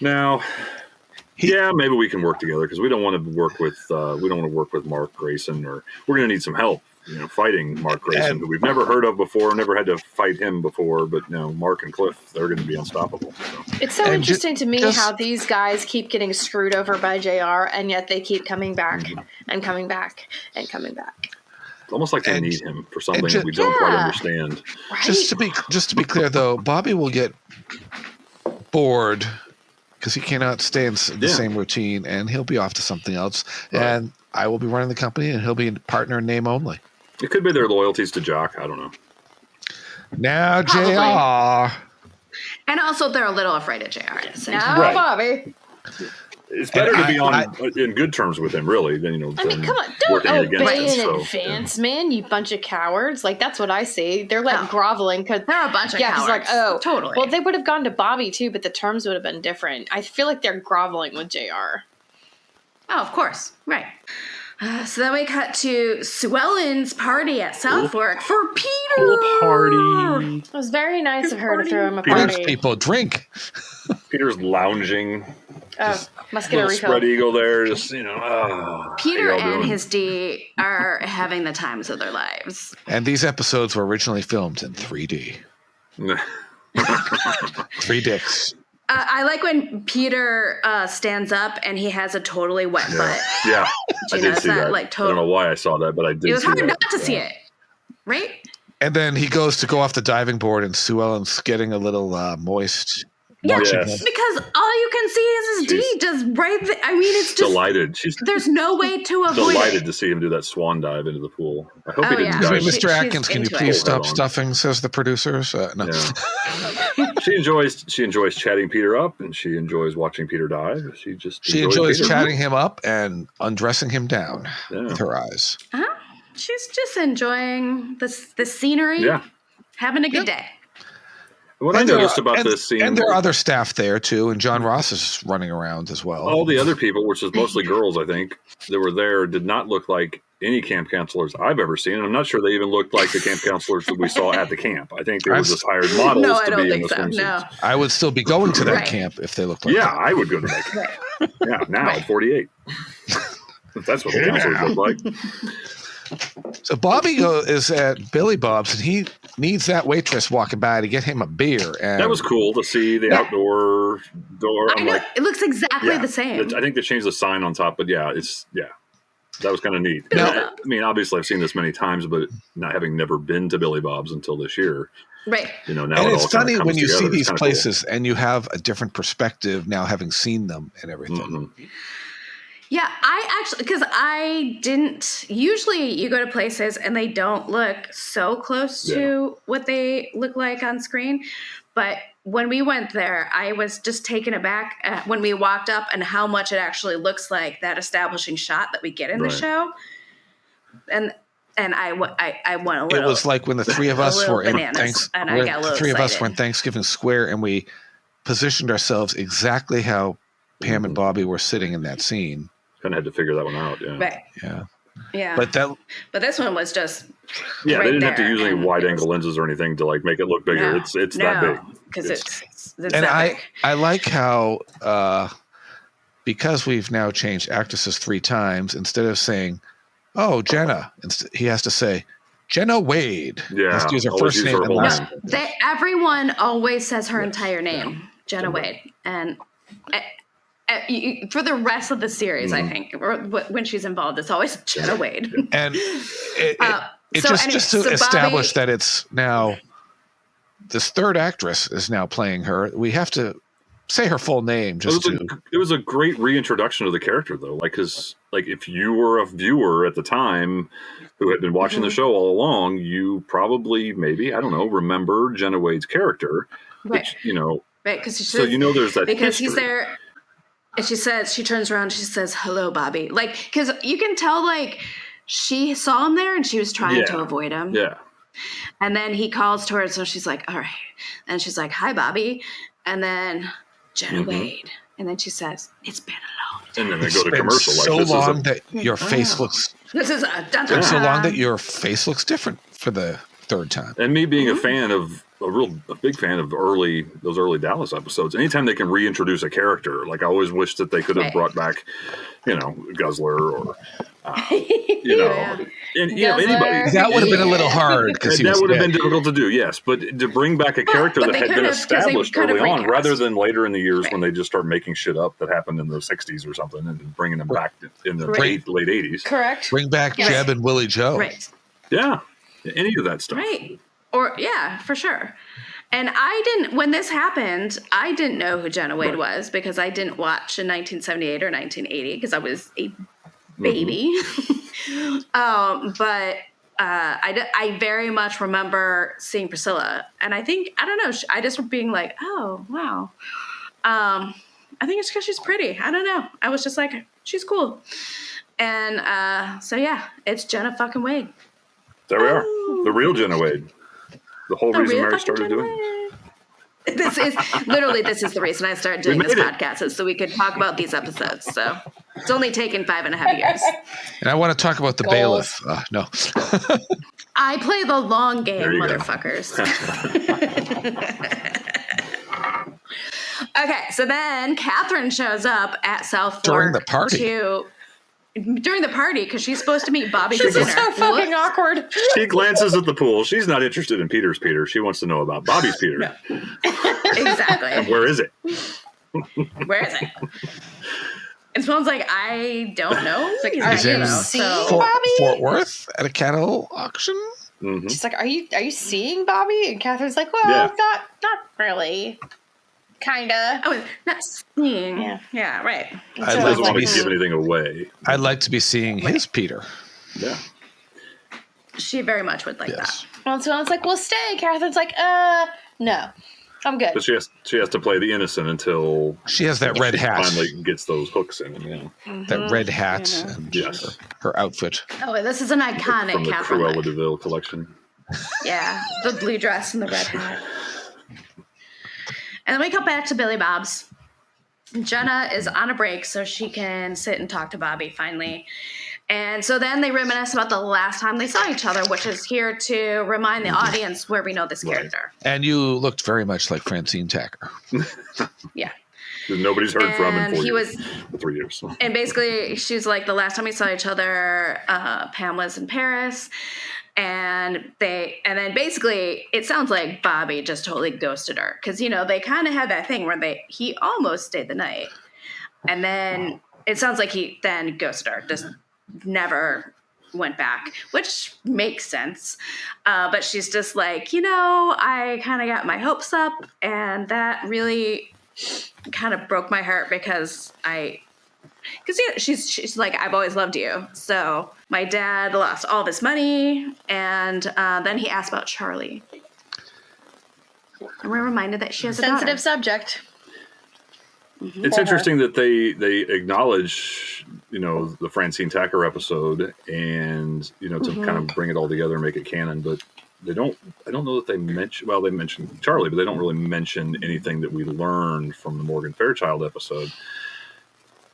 now, maybe we can work together because we don't want to work with Mark Grayson, or we're going to need some help. Fighting Mark Grayson, who we've never heard of before, never had to fight him before, but Mark and Cliff, they're going to be unstoppable. So. It's so interesting to me how these guys keep getting screwed over by JR, and yet they keep coming back and coming back and coming back. It's almost like they need him for something that we don't quite understand. Right? Just to be clear, though, Bobby will get bored because he cannot stay in the same routine, and he'll be off to something else. Right. And I will be running the company, and he'll be a partner in name only. It could be their loyalties to Jock. I don't know. Now, JR. And also, they're a little afraid of JR. Now, Bobby. It's better to be in good terms with him, really, than come on, don't obey in advance, man. You bunch of cowards. Like that's what I see. They're like groveling because they're a bunch of cowards. Like totally. Well, they would have gone to Bobby too, but the terms would have been different. I feel like they're groveling with JR. Oh, of course, right. So then we cut to Sue Ellen's party at South Fork for Peter. Party. It was very nice of her to throw him a party. Peter's people drink. Peter's lounging. Oh, must get a refill. Spread eagle there, just Peter and his D are having the times of their lives. And these episodes were originally filmed in 3D. 3 dicks. I like when Peter stands up and he has a totally wet butt. Yeah, I did see that. I don't know why I saw that, but I did. It was hard not to see it, right? And then he goes to go off the diving board, and Sue Ellen's getting a little moist. Yeah, because all you can see is his D just right there. I mean, it's just delighted. There's no way to avoid delighted to see him do that swan dive into the pool. I hope he didn't dive. Mr. Atkins, can you please stop stuffing? Says the producers. No. Yeah. She enjoys chatting Peter up, and she enjoys watching Peter dive. She enjoys chatting him up and undressing him down with her eyes. She's just enjoying the scenery. Yeah, having a good day. What I noticed about this scene, and there are other staff there too, and John Ross is running around as well. All the other people, which is mostly girls, I think, that were there, did not look like any camp counselors I've ever seen. And I'm not sure they even looked like the camp counselors that we saw at the camp. I think they were just hired models to be in the swimsuits. No. I would still be going to that camp if they looked like that. I would go to that camp. Yeah, now at 48. If that's what the counselors look like. So Bobby is at Billy Bob's, and he needs that waitress walking by to get him a beer. And that was cool to see the outdoor door. I know, it looks exactly the same. I think they changed the sign on top, but that was kind of neat. I mean, obviously I've seen this many times, but not having never been to Billy Bob's until this year. Right. Now and it's funny when you see these places and you have a different perspective now, having seen them and everything. Mm-hmm. Yeah, I actually, because I didn't, usually you go to places and they don't look so close to what they look like on screen. But when we went there, I was just taken aback when we walked up and how much it actually looks like that establishing shot that we get in the show. And I went a little. It was like when the three of us were in Thanksgiving Thanksgiving Square, and we positioned ourselves exactly how Pam and Bobby were sitting in that scene. Kind of had to figure that one out. Yeah. Right. Yeah. Yeah. But this one was just. Yeah, they didn't have to use any wide angle lenses or anything to make it look bigger. It's that big. Because it's and that big. I like how because we've now changed actresses 3 times, instead of saying, "Oh, Jenna," he has to say, "Jenna Wade." Yeah. He has to use her first name and last name. Everyone always says her entire name, Jenna Wade, and. For the rest of the series, I think, or when she's involved, it's always Jenna Wade. And just to establish that it's now this third actress is now playing her, we have to say her full name. It was a great reintroduction of the character, though. Because if you were a viewer at the time who had been watching the show all along, you probably, maybe, I don't know, remember Jenna Wade's character. Right. Which, right. Because there's that because history. He's there. And she turns around, she says, "Hello, Bobby." Because you can tell, she saw him there and she was trying to avoid him. Yeah. And then he calls to her, so she's like, "All right." And she's like, "Hi, Bobby." and then Jenna Wade. And then she says, it's been a long time. And then they go to commercial. So Like, long that your face looks. This is a So long that your face looks different for the third time. And me being a fan of a big fan of those early Dallas episodes. Anytime they can reintroduce a character, like I always wish that they could have brought back, Guzzler or anybody. That would have been a little hard because that would have been difficult to do. Yes, but to bring back a character that had been established early on, rather than later in the years when they just start making shit up that happened in the '60s or something, and bringing them back in the late '80s. Correct. Bring back Jeb and Willie Joe. Right. Yeah. Any of that stuff. Right. Or, yeah, for sure. And when this happened, I didn't know who Jenna Wade was because I didn't watch in 1978 or 1980 because I was a baby. But I very much remember seeing Priscilla. And I don't know, I just being like, oh, wow. I think it's because she's pretty. I don't know. I was just like, she's cool. And so, yeah, it's Jenna fucking Wade. There we are. The real Jenna Wade. The whole reason Mary started doing it. This is the reason I started doing this podcast, is so we could talk about these episodes. So it's only taken 5.5 years. And I want to talk about the bailiff. No. I play the long game, motherfuckers. Okay, so then Catherine shows up at South Fork during the party because she's supposed to meet Bobby for dinner. This is so fucking awkward. She glances at the pool. She's not interested in Peter's Peter. She wants to know about Bobby's Peter. No. Exactly. And where is it? Where is it? And someone's like, I don't know. It's like, Is are in you seeing Bobby? Fort Worth at a cattle auction? Mm-hmm. She's like, are you seeing Bobby? And Catherine's like, well, not really. Kinda. Oh, not seeing. Yeah, right. She doesn't want to give anything away. I'd like to be seeing his Peter. Yeah. She very much would like that. Well, so it's like, well, stay. Catherine's like, no, I'm good. But she has to play the innocent until she has that red hat. Finally gets those hooks in. That red hat and her outfit. Oh, this is an iconic from the Catherine Cruella look. de Vil collection. Yeah, the blue dress and the red hat. And then we come back to Billy Bob's. Jenna is on a break so she can sit and talk to Bobby finally. And so then they reminisce about the last time they saw each other, which is here to remind the audience where we know this character. And you looked very much like Francine Tacker. Yeah. Nobody's heard from in 3 years. And basically, she's like, the last time we saw each other, Pam was in Paris. And then basically it sounds like Bobby just totally ghosted her. Cause they kind of had that thing where he almost stayed the night. And then it sounds like he then ghosted her, just never went back, which makes sense. But she's just like, I kind of got my hopes up and that really kind of broke my heart because she's like, I've always loved you. So my dad lost all this money, and then he asked about Charlie. And we're reminded that she has a sensitive daughter. Subject. Mm-hmm. It's interesting that they acknowledge, the Francine Tacker episode, and to kind of bring it all together and make it canon, but they don't. I don't know that they mention. Well, they mention Charlie, but they don't really mention anything that we learned from the Morgan Fairchild episode.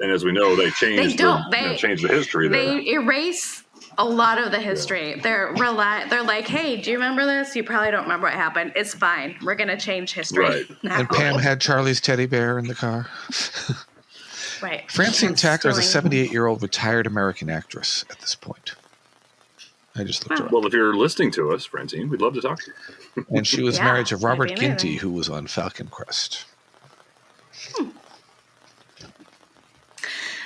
And as we know, they changed the history there. They erase a lot of the history. Yeah. They're like, hey, do you remember this? You probably don't remember what happened. It's fine. We're going to change history. Right. And Pam had Charlie's teddy bear in the car. Right. Francine Tacker is a 78-year-old retired American actress at this point. I just looked her up. Well, if you're listening to us, Francine, we'd love to talk to you. And she was married to Robert Ginty, who was on Falcon Crest.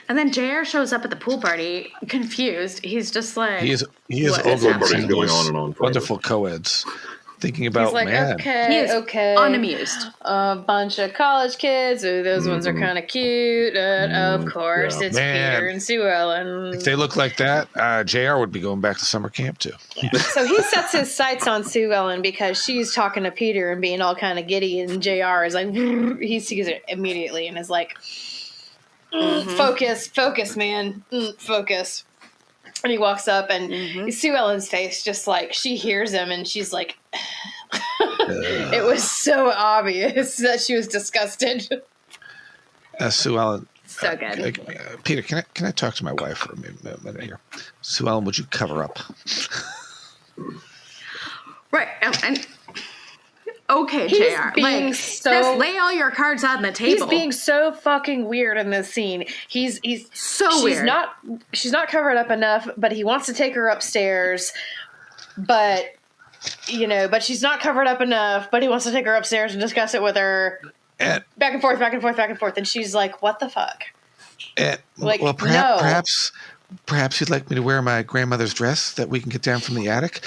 And then JR shows up at the pool party, confused. He's just like... He is overseeing going on and on. Wonderful co-eds. Thinking about, he's like, man. He is unamused. A bunch of college kids. Ooh, those ones are kind of cute. Of course, it's Peter and Sue Ellen. If they look like that, JR would be going back to summer camp too. So he sets his sights on Sue Ellen because she's talking to Peter and being all kind of giddy, and JR is like, he sees it immediately and is like... Focus, man. Focus. And he walks up and Sue Ellen's face just like, she hears him and she's like, It was so obvious that she was disgusted. Sue Ellen. So good. Peter, can I talk to my wife for a minute here? Sue Ellen, would you cover up? Right. And okay, He's JR. being Just lay all your cards on the table. He's being so fucking weird in this scene. He's so weird. She's not covered up enough, but he wants to take her upstairs. But she's not covered up enough, but he wants to take her upstairs and discuss it with her. And, back and forth, back and forth, back and forth. And she's like, what the fuck? Well, perhaps you'd like me to wear my grandmother's dress that we can get down from the attic.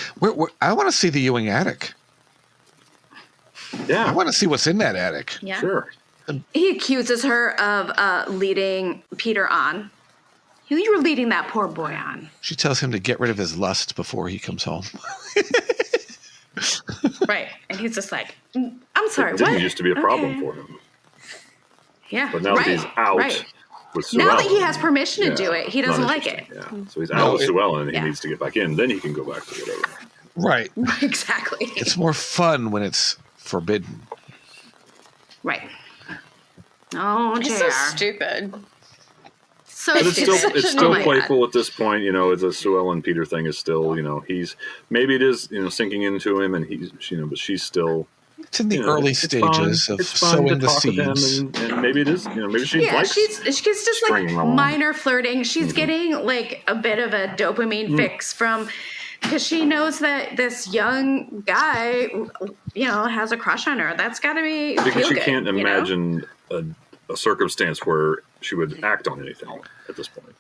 I want to see the Ewing attic. Yeah. I want to see what's in that attic. Yeah. Sure. He accuses her of leading Peter on. You were leading that poor boy on. She tells him to get rid of his lust before he comes home. Right. And he's just like, I'm sorry, it didn't what? used to be a problem for him. Yeah. But now that he's out with Sue Ellen. Now that he has permission to do it, he doesn't like it. Yeah. So he's out with Sue Ellen and he needs to get back in. Then he can go back to whatever. Right. Exactly. It's more fun when it's forbidden. Right. Oh, He's so stupid. So but stupid. it's still playful at this point, the Sue Ellen Peter thing is still, he's maybe it is, sinking into him, and he's, but she's still. It's in the early stages of sowing the seeds, and maybe it is, maybe she likes. She's just like minor flirting. She's getting like a bit of a dopamine fix from. Because she knows that this young guy, has a crush on her. That's got to be because she can't imagine a circumstance where she would act on anything at this point.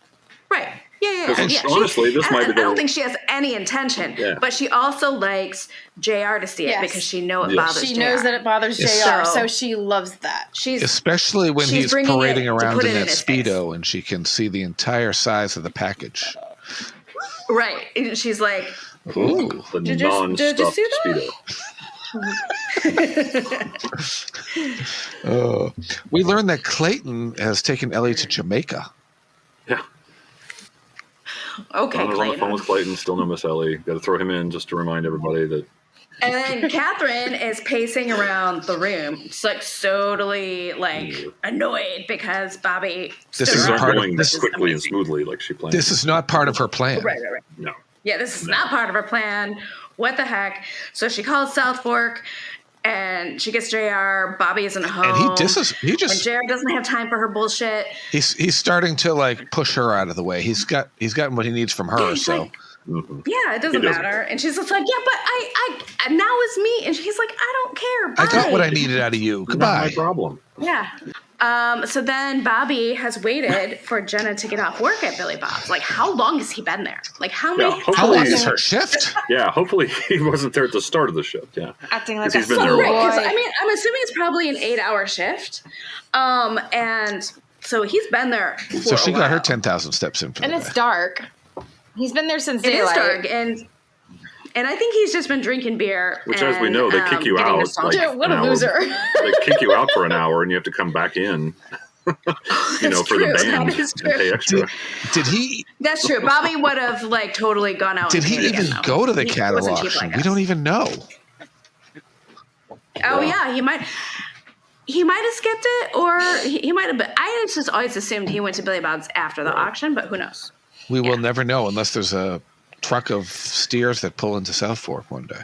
Right. Yeah. Honestly, this might be. I don't think she has any intention. Yeah. But she also likes JR to see it because she knows it bothers JR. She knows that it bothers JR, so she loves that. Especially when he's parading around in that Speedo and she can see the entire size of the package. Right. And she's like, ooh, the non-stuffed Speedo. We learned that Clayton has taken Ellie to Jamaica. Yeah. Okay, Clayton. On the phone with Clayton, still no Miss Ellie. Got to throw him in just to remind everybody that. And then Catherine is pacing around the room. It's like totally annoyed because Bobby. This is not going this quickly and smoothly like she planned. This is not part of her plan. Right. No. Yeah, this is not part of her plan. What the heck? So she calls South Fork, and she gets JR. Bobby isn't home. And he just when JR doesn't have time for her bullshit. He's starting to push her out of the way. He's gotten what he needs from her. So. Yeah, it doesn't matter. And she's just like, yeah, but I now it's me. And she's like, I don't care. Bye. I got what I needed out of you. Goodbye. Not my problem. Yeah. So then Bobby has waited for Jenna to get off work at Billy Bob's. Like, how long has he been there? Like, how long is her shift? Yeah, hopefully he wasn't there at the start of the shift. Yeah, acting like he's been there. Right, I'm assuming it's probably an 8-hour shift. And so he's been there. So she got her 10,000 steps in. And it's dark. He's been there since daylight. It is dark, and I think he's just been drinking beer. Which, as we know, they kick you out. What a loser! They kick you out for an hour, and you have to come back in. For the band and pay extra. Did he? That's true. Bobby would have totally gone out. Did he even go to the cattle auction? We don't even know. Oh yeah, he might. He might have skipped it, or he might have. But I just always assumed he went to Billy Bob's after the auction, but who knows? We will never know unless there's a truck of steers that pull into South Fork one day.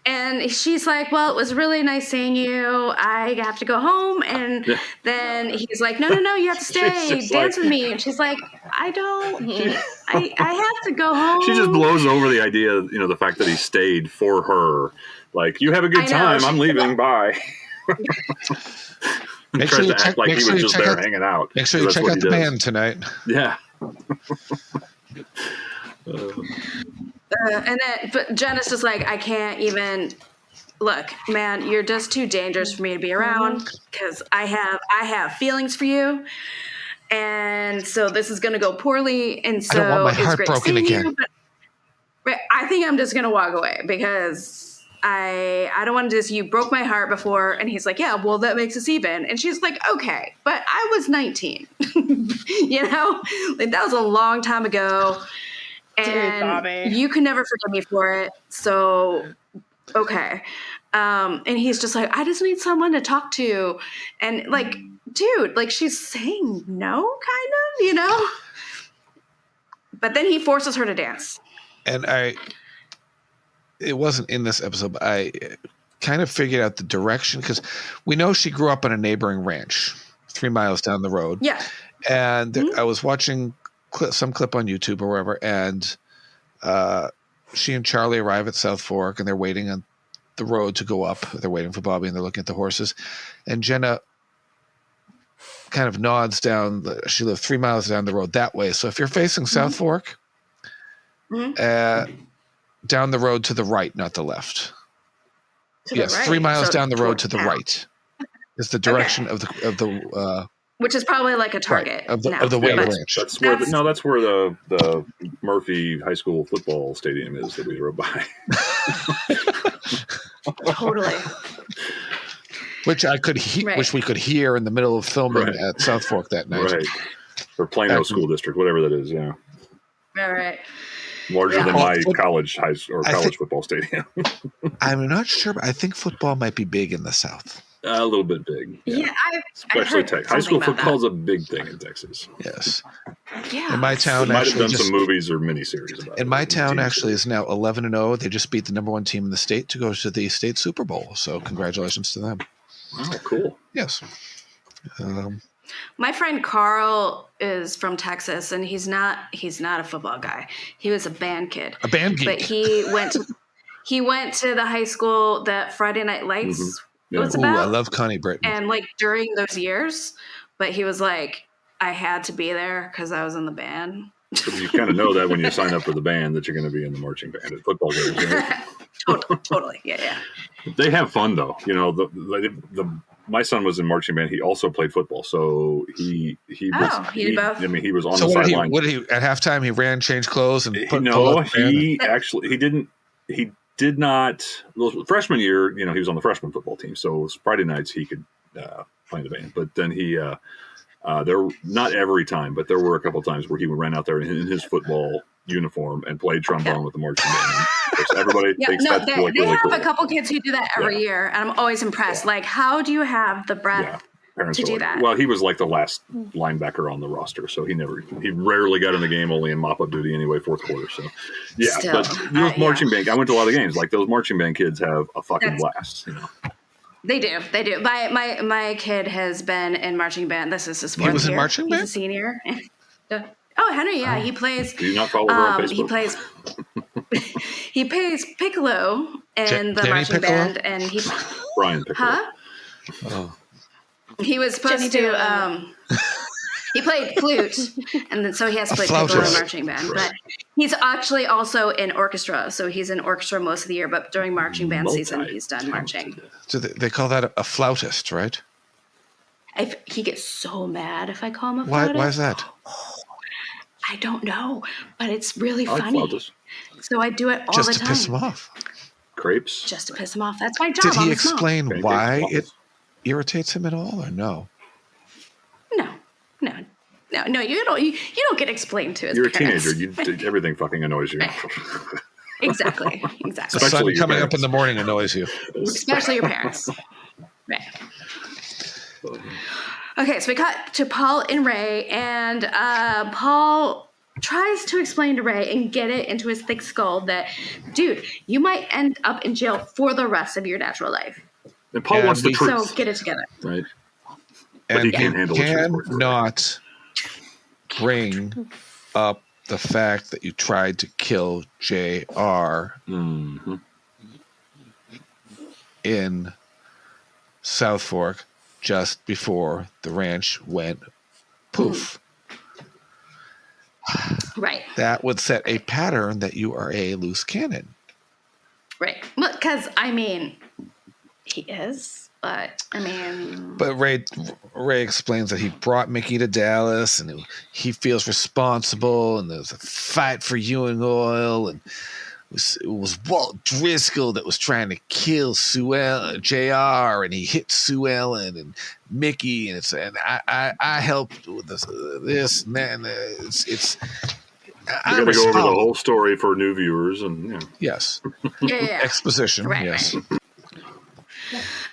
And she's like, well, it was really nice seeing you. I have to go home. And then he's like, no, you have to stay. Dance with me. And she's like, I don't. I have to go home. She just blows over the idea, the fact that he stayed for her. Like, you have a good time. I'm leaving. Bye. Make sure you check, like he was just there hanging out. Make sure you check out the band tonight. Yeah. But Jenna's just like, I can't even. Look, man, you're just too dangerous for me to be around because I have feelings for you, and so this is going to go poorly. And so I don't want my heart broken again. But I think I'm just going to walk away because. I don't want to you broke my heart before. And he's like, yeah, well, that makes us even. And she's like, okay, but I was 19, that was a long time ago. And Dude, Bobby. You can never forgive me for it. So okay. And he's just like, I just need someone to talk to. And like, dude, like she's saying no, kind of. But then he forces her to dance. And it wasn't in this episode, but I kind of figured out the direction because we know she grew up on a neighboring ranch 3 miles down the road. Yeah. And I was watching some clip on YouTube or wherever, and she and Charlie arrive at South Fork, and they're waiting on the road to go up. They're waiting for Bobby, and they're looking at the horses. And Jenna kind of nods down. She lived 3 miles down the road that way. So if you're facing South Fork, down the road to the right, not the left. Yes, right. 3 miles So down the road to the towards right is the direction of the which is probably like a Target of the now. of the Wade But Ranch. That's where that's where the Murphy High School football stadium is that we drove by. Totally. Which which we could hear in the middle of filming at South Fork that night. Right. Or Plano School District, whatever that is, yeah. All right. Larger than my college football stadium. I'm not sure, but I think football might be big in the South. A little bit big. Yeah, especially Texas. High school football is a big thing in Texas. Yes. Yeah. In my town, might have done some movies or miniseries about it. In my town, actually, is now 11-0. They just beat the number 1 team in the state to go to the state Super Bowl. So congratulations to them. Wow, cool. Yes. My friend Carl is from Texas, and he's not a football guy. He was a band kid. A band geek. But he went to the high school that Friday Night Lights was Ooh, about. I love Connie Britton. And like during those years, but he was like, I had to be there because I was in the band. So you kind of know that when you sign up for the band that you're going to be in the marching band at football games. Right? Totally. Yeah. They have fun though. My son was in marching band. He also played football, so he did both. I mean, he was on the sideline. What did he at halftime? He ran, changed clothes, and he did not. Well, freshman year, he was on the freshman football team, so Friday nights he could play in the band. But then he, there not every time, but there were a couple of times where he ran out there in his football uniform and played trombone with the marching band. Everybody thinks that's they really have cool. a couple kids who do that every year, and I'm always impressed. Like, how do you have the breath to do that? Well, he was like the last linebacker on the roster, so he rarely got in the game, only in mop-up duty anyway, fourth quarter. So, but marching band, I went to a lot of games. Like those marching band kids have a fucking blast. They do. My kid has been in marching band. This is his fourth year. He was in marching band? He's a senior. Oh, Henry, he plays. Do you not follow her on Facebook? He plays piccolo in the marching band, and he Brian Piccolo. Huh? Oh. He was supposed to. He played flute, and then so he has to play piccolo in marching band. Right. But he's actually also in orchestra, so he's in orchestra most of the year. But during marching band season, he's done marching. So they call that a flautist, right? He gets so mad if I call him a flautist. Why is that? I don't know, but it's really funny. So I do it all the time. Just to piss him off. Crepes? Just to piss him off. That's my job. Did he explain why it irritates him at all, or no? No. You don't get explained to his You're parents. a teenager. Everything fucking annoys you. Exactly. The sun coming up in the morning annoys you. Especially your parents. Right. Okay, so we cut to Paul and Ray, and Paul tries to explain to Ray and get it into his thick skull that, dude, you might end up in jail for the rest of your natural life. And Paul wants the truth. So get it together. Right. And he can't handle it. Cannot bring up the fact that you tried to kill JR in South Fork just before the ranch went poof. Right. That would set a pattern that you are a loose cannon. Right. Well, because, he is, but, But Ray explains that he brought Mickey to Dallas, and he feels responsible, and there's a fight for Ewing Oil, and it was Walt Driscoll that was trying to kill JR, and he hit Sue Ellen and Mickey, and I helped with this and that, and it's We're going to go over the whole story for new viewers, and yes, Yeah. exposition. Right, yes. right.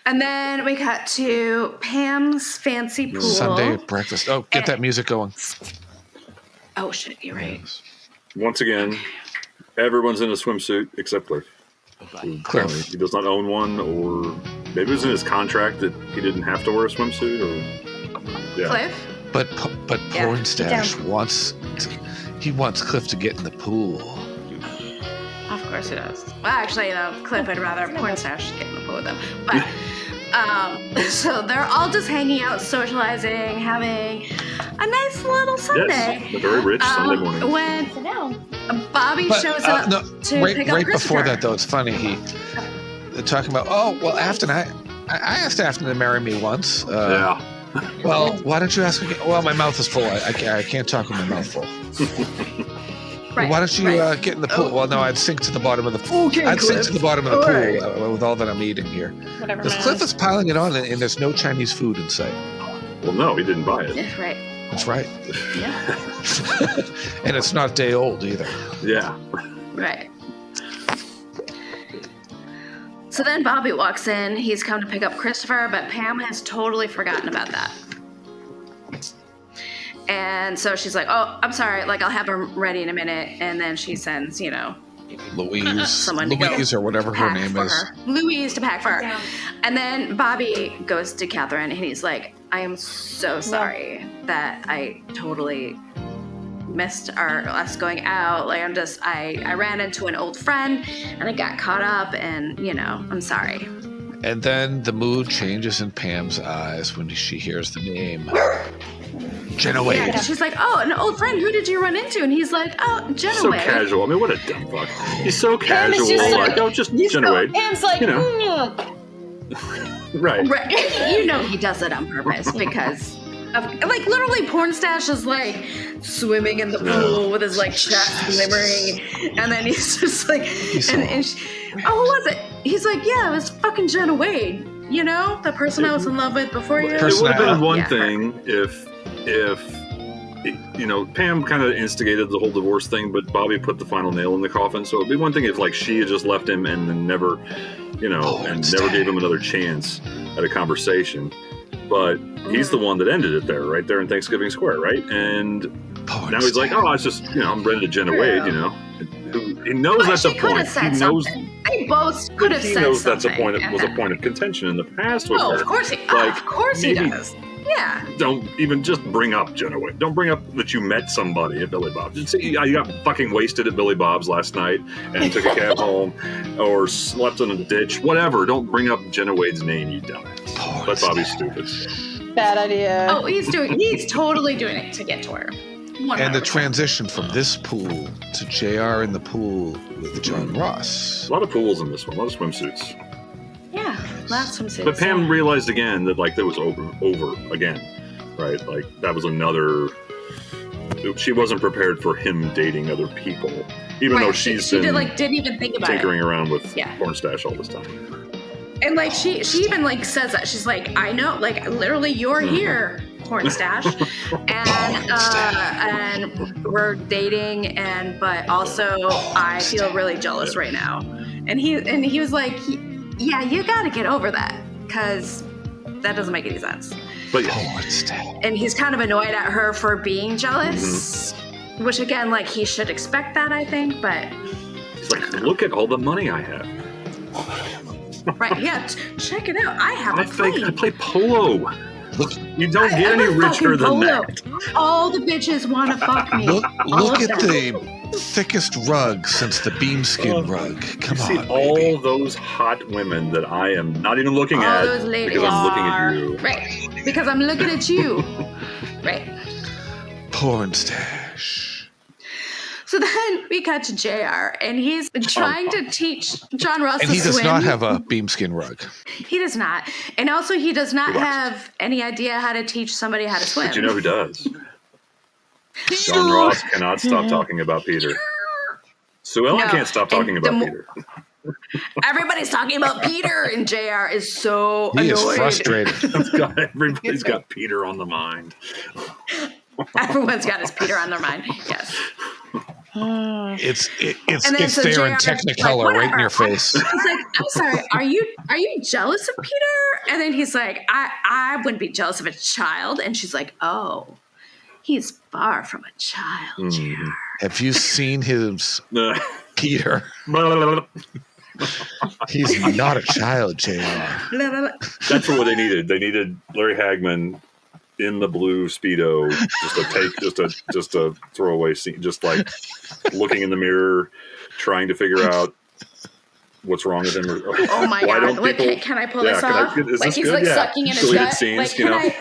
And then we cut to Pam's fancy pool. Sunday at breakfast. Oh, get that music going. Oh shit, you're right. Yes. once again, everyone's in a swimsuit except Cliff. Cliff. He does not own one, or maybe it was in his contract that he didn't have to wear a swimsuit, or Cliff? But Yeah. Pornstache wants Cliff to get in the pool. Of course he does. Well, actually, Cliff would rather Pornstache get in the pool with him. But, so they're all just hanging out, socializing, having a nice little Sunday. yes, a very rich Sunday morning. When Sit down. Bobby But, shows up no, to right, pick up right Christopher. before that, though, it's funny. They're talking about, Afton, I asked Afton to marry me once. Yeah. Well, why don't you ask again? Well, my mouth is full. I can't talk with my mouth full. Right, Why don't you right. get in the pool? Well, no, I'd sink to the bottom of the pool. Okay, I'd sink Cliff. to the bottom of the All pool right. with all that I'm eating here. Whatever. Because Man. Cliff is piling it on, and there's no Chinese food in sight. Well, no, he didn't buy it. Yeah, right. That's right. Yeah. And it's not day old either. Yeah. Right. So then Bobby walks in. He's come to pick up Christopher, but Pam has totally forgotten about that. And so she's like, oh, I'm sorry. Like, I'll have him ready in a minute. And then she sends, Louise, someone to go or whatever her pack name for is. her. Louise to pack for her. Yeah. And then Bobby goes to Catherine and he's like, I am so sorry that I totally missed us going out. Like, I ran into an old friend and I got caught up and, I'm sorry. And then the mood changes in Pam's eyes when she hears the name. Jenna Wade. Yeah, 'cause she's like, oh, an old friend, who did you run into? And he's like, oh, Jenna So Wade. casual. I mean, what a dumb fuck. He's so Pam is casual. just Like, oh, just Jenna Wade. Pam's like, Right. Right. He does it on purpose because of, like, literally Pornstache is like swimming in the pool with his like chest glimmering, and then he's just like, and who was it? He's like, yeah, it was fucking Jenna Wade, the person I was in love with before you. It would have been one Yeah. thing if Pam kind of instigated the whole divorce thing, but Bobby put the final nail in the coffin. So it'd be one thing if like she had just left him and then never, never gave him another chance at a conversation. But he's the one that ended it there, right there in Thanksgiving Square, right? And now he's like, oh, it's just, I'm ready to Jenna Wade, He knows that's a point. He knows. They both could have He said knows that's a something. point. It was a point of contention in the past with Oh, her. of course he. Like, of course he maybe- does. Yeah. Don't even just bring up Jenna Wade. Don't bring up that you met somebody at Billy Bob's. You got fucking wasted at Billy Bob's last night and took a cab home, or slept in a ditch. Whatever. Don't bring up Jenna Wade's name, you dumbass. But Bobby's stupid. So. bad idea. Oh, he's totally doing it to get to her. 100%. And the transition from this pool to JR in the pool with John Ross. A lot of pools in this one. A lot of swimsuits. Yeah, lots of swimsuits. But Pam realized again that like that was over again, right? Like that was another. She wasn't prepared for him dating other people, even though she didn't even think about tinkering it. around with Yeah. Pornstache all this time. And like she even like says that she's like, I know, like literally you're here, Pornstache, and we're dating, but also I feel really jealous right now. And he was like, yeah, you got to get over that because that doesn't make any sense. But yeah, And he's kind of annoyed at her for being jealous, which again, like he should expect that, I think, but he's like, look at all the money I have. right, yeah, check it out. I have a plane. I play polo. Look, You don't get any richer than that. All the bitches want to fuck me. look All of at them. the thickest rug since the beamskin rug. Come You see on, all baby. those hot women that I am not even looking All at those ladies because I'm looking are- at you. Right, because I'm looking at you. Right. Pornstache. So then we cut to JR, and he's trying to teach John Ross And to he does swim. not have a beamskin rug. He does not. And also, he does not He watches. have any idea how to teach somebody how to swim. But you know who does? John Ross cannot stop talking about Peter. Sue Ellen No, can't stop talking and the about mo- Peter. Everybody's talking about Peter, and JR is so He annoyed. is frustrated. Everybody's got Peter on the mind. Everyone's got his Peter on their mind. Yes. It's And then so there in JR 's like, Technicolor right in your "Whatever." face. He's like, I'm sorry, are you jealous of Peter? And then he's like, I wouldn't be jealous of a child. And she's like, oh, he's far from a child, JR. Have you seen his Peter? He's not a child, JR. That's what they needed. They needed Larry Hagman in the blue Speedo, just a throwaway scene, just like looking in the mirror, trying to figure out what's wrong with him. Oh my God. Like, can I pull this off? Like he's like sucking in his gut. Scenes, like,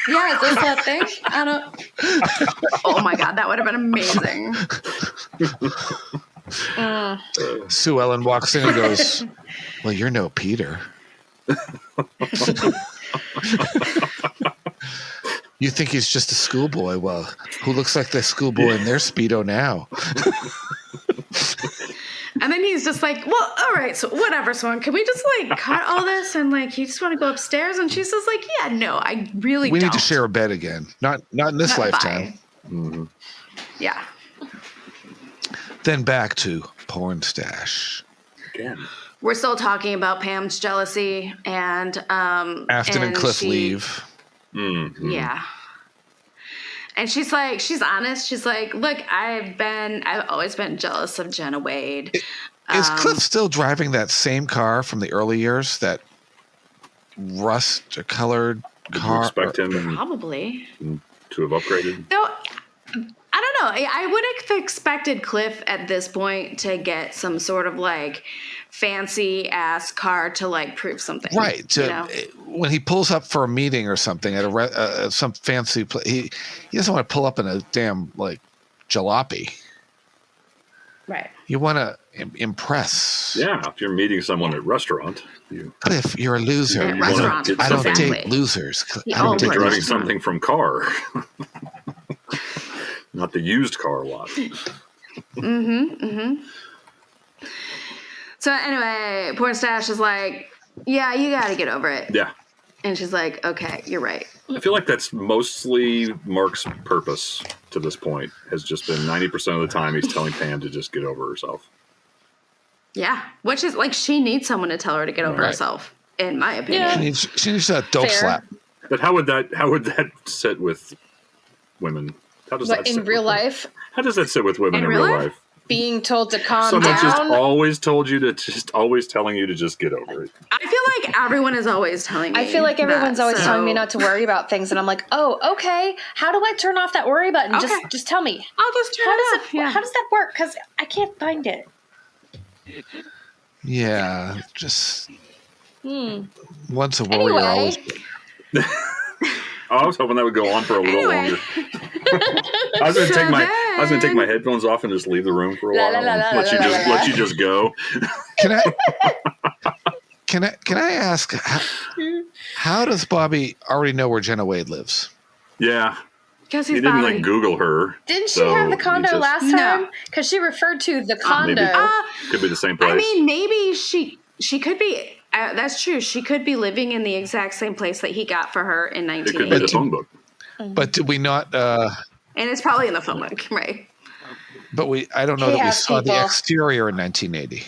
yeah, is this that thing? I don't. Oh my God, that would have been amazing. Sue Ellen walks in and goes, well, you're no Peter. You think he's just a schoolboy? Well, who looks like the schoolboy in their Speedo now? And then he's just like, well, all right, so whatever, Swan. Can we just like cut all this and like you just want to go upstairs? And she's just like, yeah, no, I really We don't. need to share a bed again. Not in this lifetime. Yeah. Then back to Porn Stash. Again. We're still talking about Pam's jealousy and Afton and Cliff leave. Yeah. And she's honest. She's like, look, I've always been jealous of Jenna Wade. Is Cliff still driving that same car from the early years? That rust-colored car? Would you expect him probably to have upgraded? No, I don't know. I would have expected Cliff at this point to get some sort of like fancy ass car to like prove something. Right. When he pulls up for a meeting or something at some fancy place, he doesn't want to pull up in a damn like jalopy. Right. You want to impress. Yeah. If you're meeting someone at a restaurant, Cliff, you're a loser. At restaurants, I don't exactly. date losers. Yeah, I don't date driving losers. something from car, not the used car lot. So anyway, Porn Stash is like, yeah, you got to get over it. Yeah. And she's like, okay, you're right. I feel like that's mostly Mark's purpose to this point, has just been 90% of the time he's telling Pam to just get over herself. Yeah. Which is like, she needs someone to tell her to get over herself, in my opinion. Yeah. She needs that dope slap. But how would that sit with women? How does that sit in real with them? life? How does that sit with women in real life? Being told to calm Someone's down. just always told you to just always telling you to just get over it. I feel like everyone is always telling me I feel like everyone's that, always so- telling me not to worry about things, and I'm like, oh, okay. How do I turn off that worry button? Okay. Just tell me. I'll just turn How it does off. it? Yeah. How does that work? Because I can't find it. Yeah, just once a warrior, Anyway. always. I was hoping that would go on for a little Anyway. longer. I was gonna So take my headphones off and just leave the room for a La, while. la, la, and la, let you la, just la, let la. you just go. Can I ask how does Bobby already know where Jenna Wade lives? Yeah, Because he he's didn't Bobby. like Google her. Didn't she so have the he condo just- last No. time? Because she referred to the condo. maybe. Could be the same place. I mean, maybe she could be. That's true. She could be living in the exact same place that he got for her in it could be 1980. the phone book. But did we not? And it's probably in the phone book, right? But I don't know He that we has saw the people. exterior in 1980.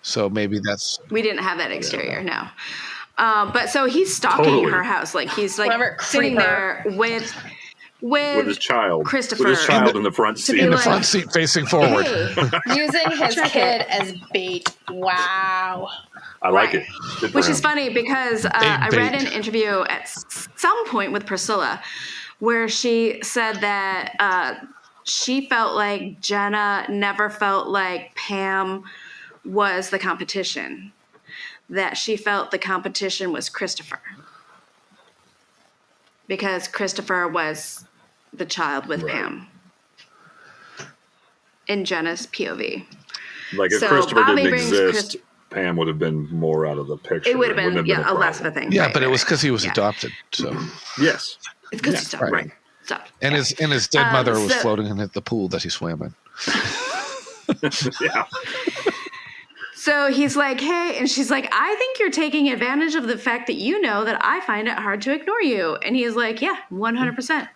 So maybe that's We didn't have that exterior, no. But so he's stalking Totally. her house. Like he's like Whatever, sitting creeper. there with With his child, Christopher. with his child in the front seat. be in the like- front seat facing forward. Hey, Using his Check kid it. as bait. Wow. I like Right. it. Good for which him. is funny because I read bait. an interview at some point with Priscilla where she said that she felt like Jenna never felt like Pam was the competition, that she felt the competition was Christopher because Christopher was the child with Right. Pam in Jenna's POV. Like if So Christopher Bobby didn't brings exist, Pam would have been more out of the picture. It would have Wouldn't been a less of problem. a thing. Yeah, Right, but it right, was right. because he was Yeah. adopted. So Yes. It's because he's right. right. Stop. and his dead mother was so- floating in the pool that he swam in. Yeah. So he's like, hey, and she's like, I think you're taking advantage of the fact that you know that I find it hard to ignore you. And he's like, yeah, 100%.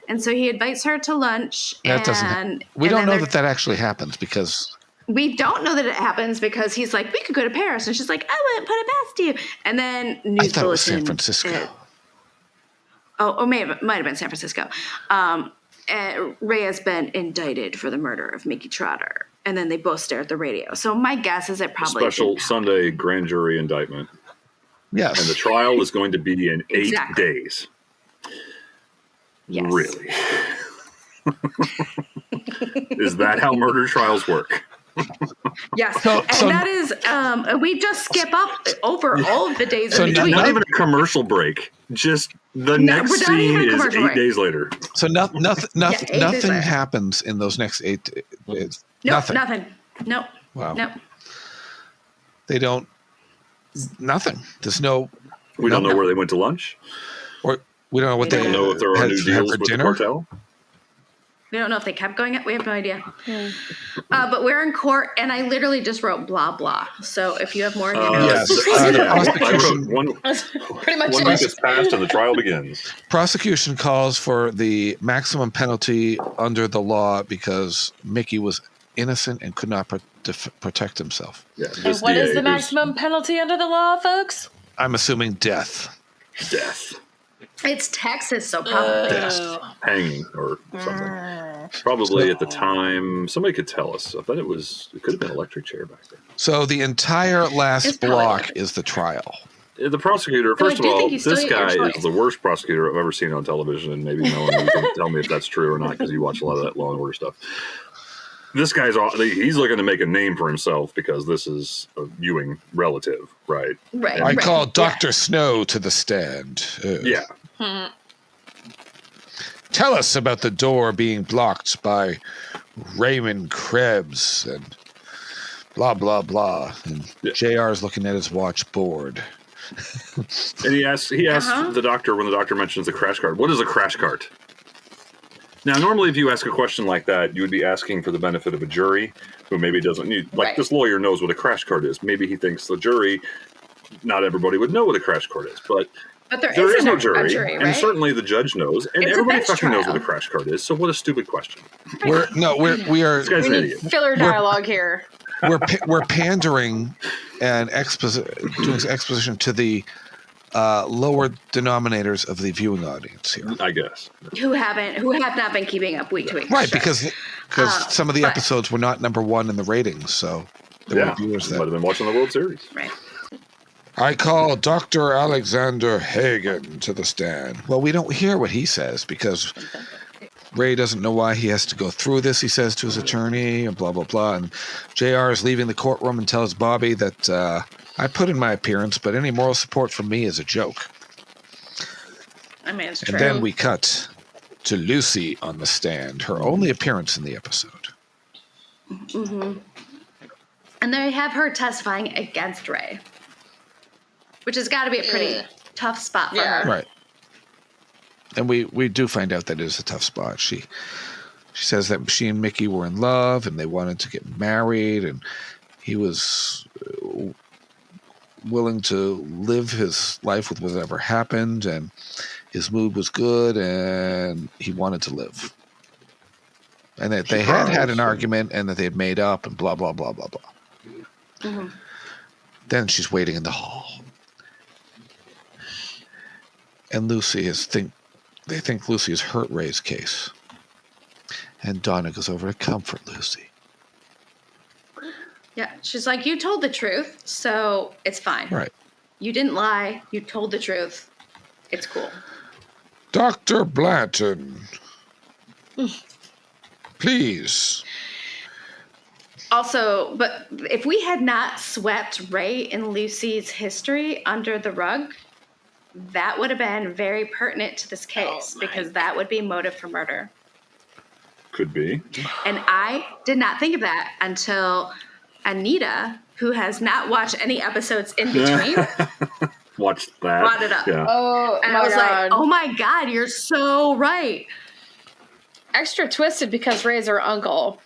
And so he invites her to lunch. We don't know that actually happens because... We don't know that it happens because he's like, we could go to Paris. And she's like, I wouldn't put it past you. And then news I thought bulletin, it was San Francisco. might have been San Francisco. Ray has been indicted for the murder of Mickey Trotter. And then they both stare at the radio. So my guess is it probably Special Sunday grand jury indictment. Yes. And the trial is going to be in 8 days. Yes. Really? Is that how murder trials work? Yes. That is, we just skip up over all of the days in between. Not even a commercial break. Just the next scene is 8 days later. So nothing happens in those next 8 days. Nothing. Nope. Wow. Nope. They don't. Nothing. There's no. We don't know where they went to lunch. Or we don't know what they don't know if there are new deals with the cartel. We don't know if they kept going. We have no idea. But we're in court, and I literally just wrote blah blah. So if you have more, yes. I wrote one. Pretty much. 1 week has passed, and the trial begins. Prosecution calls for the maximum penalty under the law because Mickey was innocent and could not protect himself. Yeah, and what is the maximum penalty under the law, folks? I'm assuming death. Death. It's Texas, so probably hanging or something. Probably at the time, somebody could tell us. I bet it could have been electric chair back then. So the entire last block is the trial. The prosecutor, first of all, this guy is the worst prosecutor I've ever seen on television, and maybe no one can tell me if that's true or not because you watch a lot of that Law and Order stuff. This guy's he's looking to make a name for himself because this is a Ewing relative, right? Right. I call Dr. Snow to the stand. Yeah. Tell us about the door being blocked by Raymond Krebs and blah, blah, blah. And JR is looking at his watch board. And he asks the doctor, when the doctor mentions the crash cart, what is a crash cart? Now, normally, if you ask a question like that, you would be asking for the benefit of a jury who maybe doesn't need, this lawyer knows what a crash cart is. Maybe he thinks the jury, not everybody would know what a crash cart is, but there is no jury, right? And certainly the judge knows, and everybody fucking knows what a crash cart is. So what a stupid question. We are. This guy's an idiot. Filler dialogue here. We're pandering and doing exposition to the lower denominators of the viewing audience here, I guess, who have not been keeping up week to week, right? Because some of the episodes were not number one in the ratings, so there were viewers that might have been watching the World Series, right? I call Dr. Alexander Hagen to the stand. Well, we don't hear what he says because Ray doesn't know why he has to go through this, he says to his attorney, and blah, blah, blah. And JR is leaving the courtroom and tells Bobby that I put in my appearance, but any moral support from me is a joke. I mean, it's true. And then we cut to Lucy on the stand, her only appearance in the episode. Mm-hmm. And they have her testifying against Ray, which has got to be a pretty tough spot for her. Right. And we do find out that it is a tough spot. She says that she and Mickey were in love and they wanted to get married, and he was willing to live his life with whatever happened, and his mood was good and he wanted to live. And that they had an argument and that they had made up and blah, blah, blah, blah, blah. Mm-hmm. Then she's waiting in the hall. And they think Lucy has hurt Ray's case. And Donna goes over to comfort Lucy. Yeah, she's like, you told the truth, so it's fine. Right. You didn't lie. You told the truth. It's cool. Dr. Blanton, please. Also, but if we had not swept Ray and Lucy's history under the rug, that would have been very pertinent to this case because that would be motive for murder. Could be. And I did not think of that until Anita, who has not watched any episodes in between, watched that. Brought it up. Yeah. Oh, and I was like, oh my God, you're so right. Extra twisted because Ray's her uncle.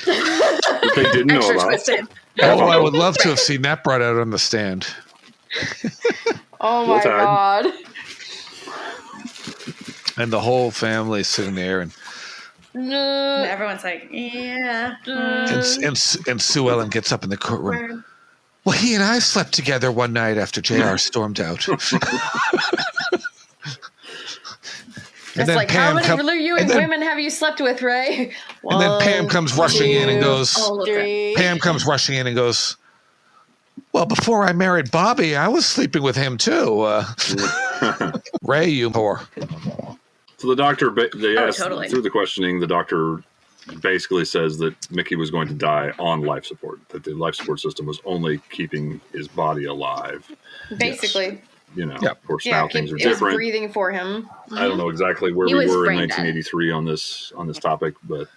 That they didn't know about. Twisted. Oh, I would love to have seen that brought out on the stand. Oh my God. And the whole family sitting there, and Everyone's like, yeah. and Sue Ellen gets up in the courtroom. Well, he and I slept together one night after JR stormed out. It's like, how many women have you slept with, Ray? And then Pam comes rushing in and goes, Pam comes rushing in and goes, well, before I married Bobby, I was sleeping with him too. Ray, you whore. So the doctor, they asked, totally. through the questioning, the doctor basically says that Mickey was going to die on life support, that the life support system was only keeping his body alive. Basically. Yes. Of course, now things are it was different. breathing for him. I don't know exactly where He we was were in brain dead. 1983 on this topic, but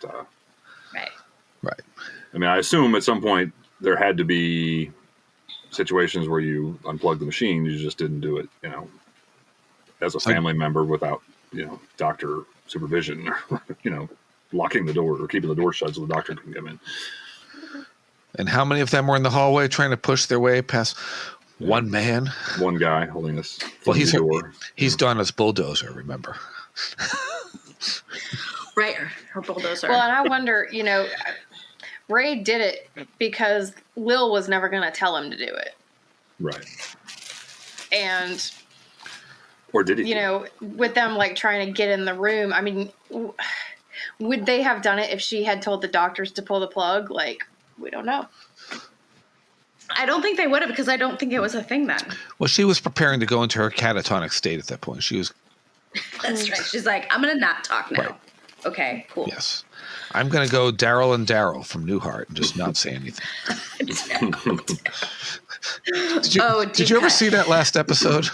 Right. I mean, I assume at some point there had to be situations where you unplug the machine. You just didn't do it, as a family member without, doctor supervision, locking the door or keeping the door shut so the doctor couldn't come in. And how many of them were in the hallway trying to push their way past one man? One guy holding this door. He's Donna's bulldozer, remember? Right, her bulldozer. Well, and I wonder, Ray did it because Lil was never going to tell him to do it. Right. And... Or did he? With them like trying to get in the room, I mean, would they have done it if she had told the doctors to pull the plug? Like, we don't know. I don't think they would have, because I don't think it was a thing then. Well, she was preparing to go into her catatonic state at that point. She was. That's right. She's like, I'm going to not talk now. Right. Okay, cool. Yes. I'm going to go Daryl and Daryl from Newhart and just not say anything. Did you ever see that last episode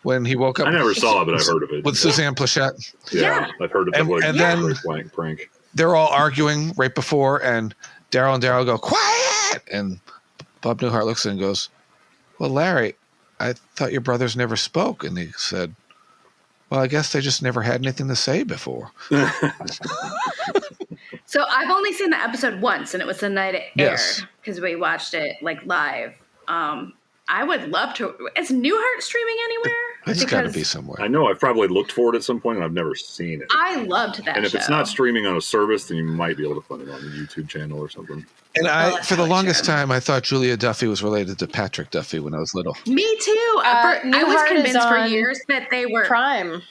when he woke up? I never saw it, but I've heard of it. With Suzanne Plachette? Yeah, I've heard of it. And then prank. They're all arguing right before, and Daryl go, quiet! And Bob Newhart looks at him and goes, well, Larry, I thought your brothers never spoke. And he said, well, I guess they just never had anything to say before. So I've only seen the episode once, and it was the night it aired, because we watched it like live. I would love to. Is Newhart streaming anywhere? It's got to be somewhere. I know I've probably looked for it at some point, and I've never seen it. I loved that And if show. it's not streaming on a service, then you might be able to find it on the YouTube channel or something. And for the longest time, I thought Julia Duffy was related to Patrick Duffy when I was little. Me too. I was convinced for years that they were Prime.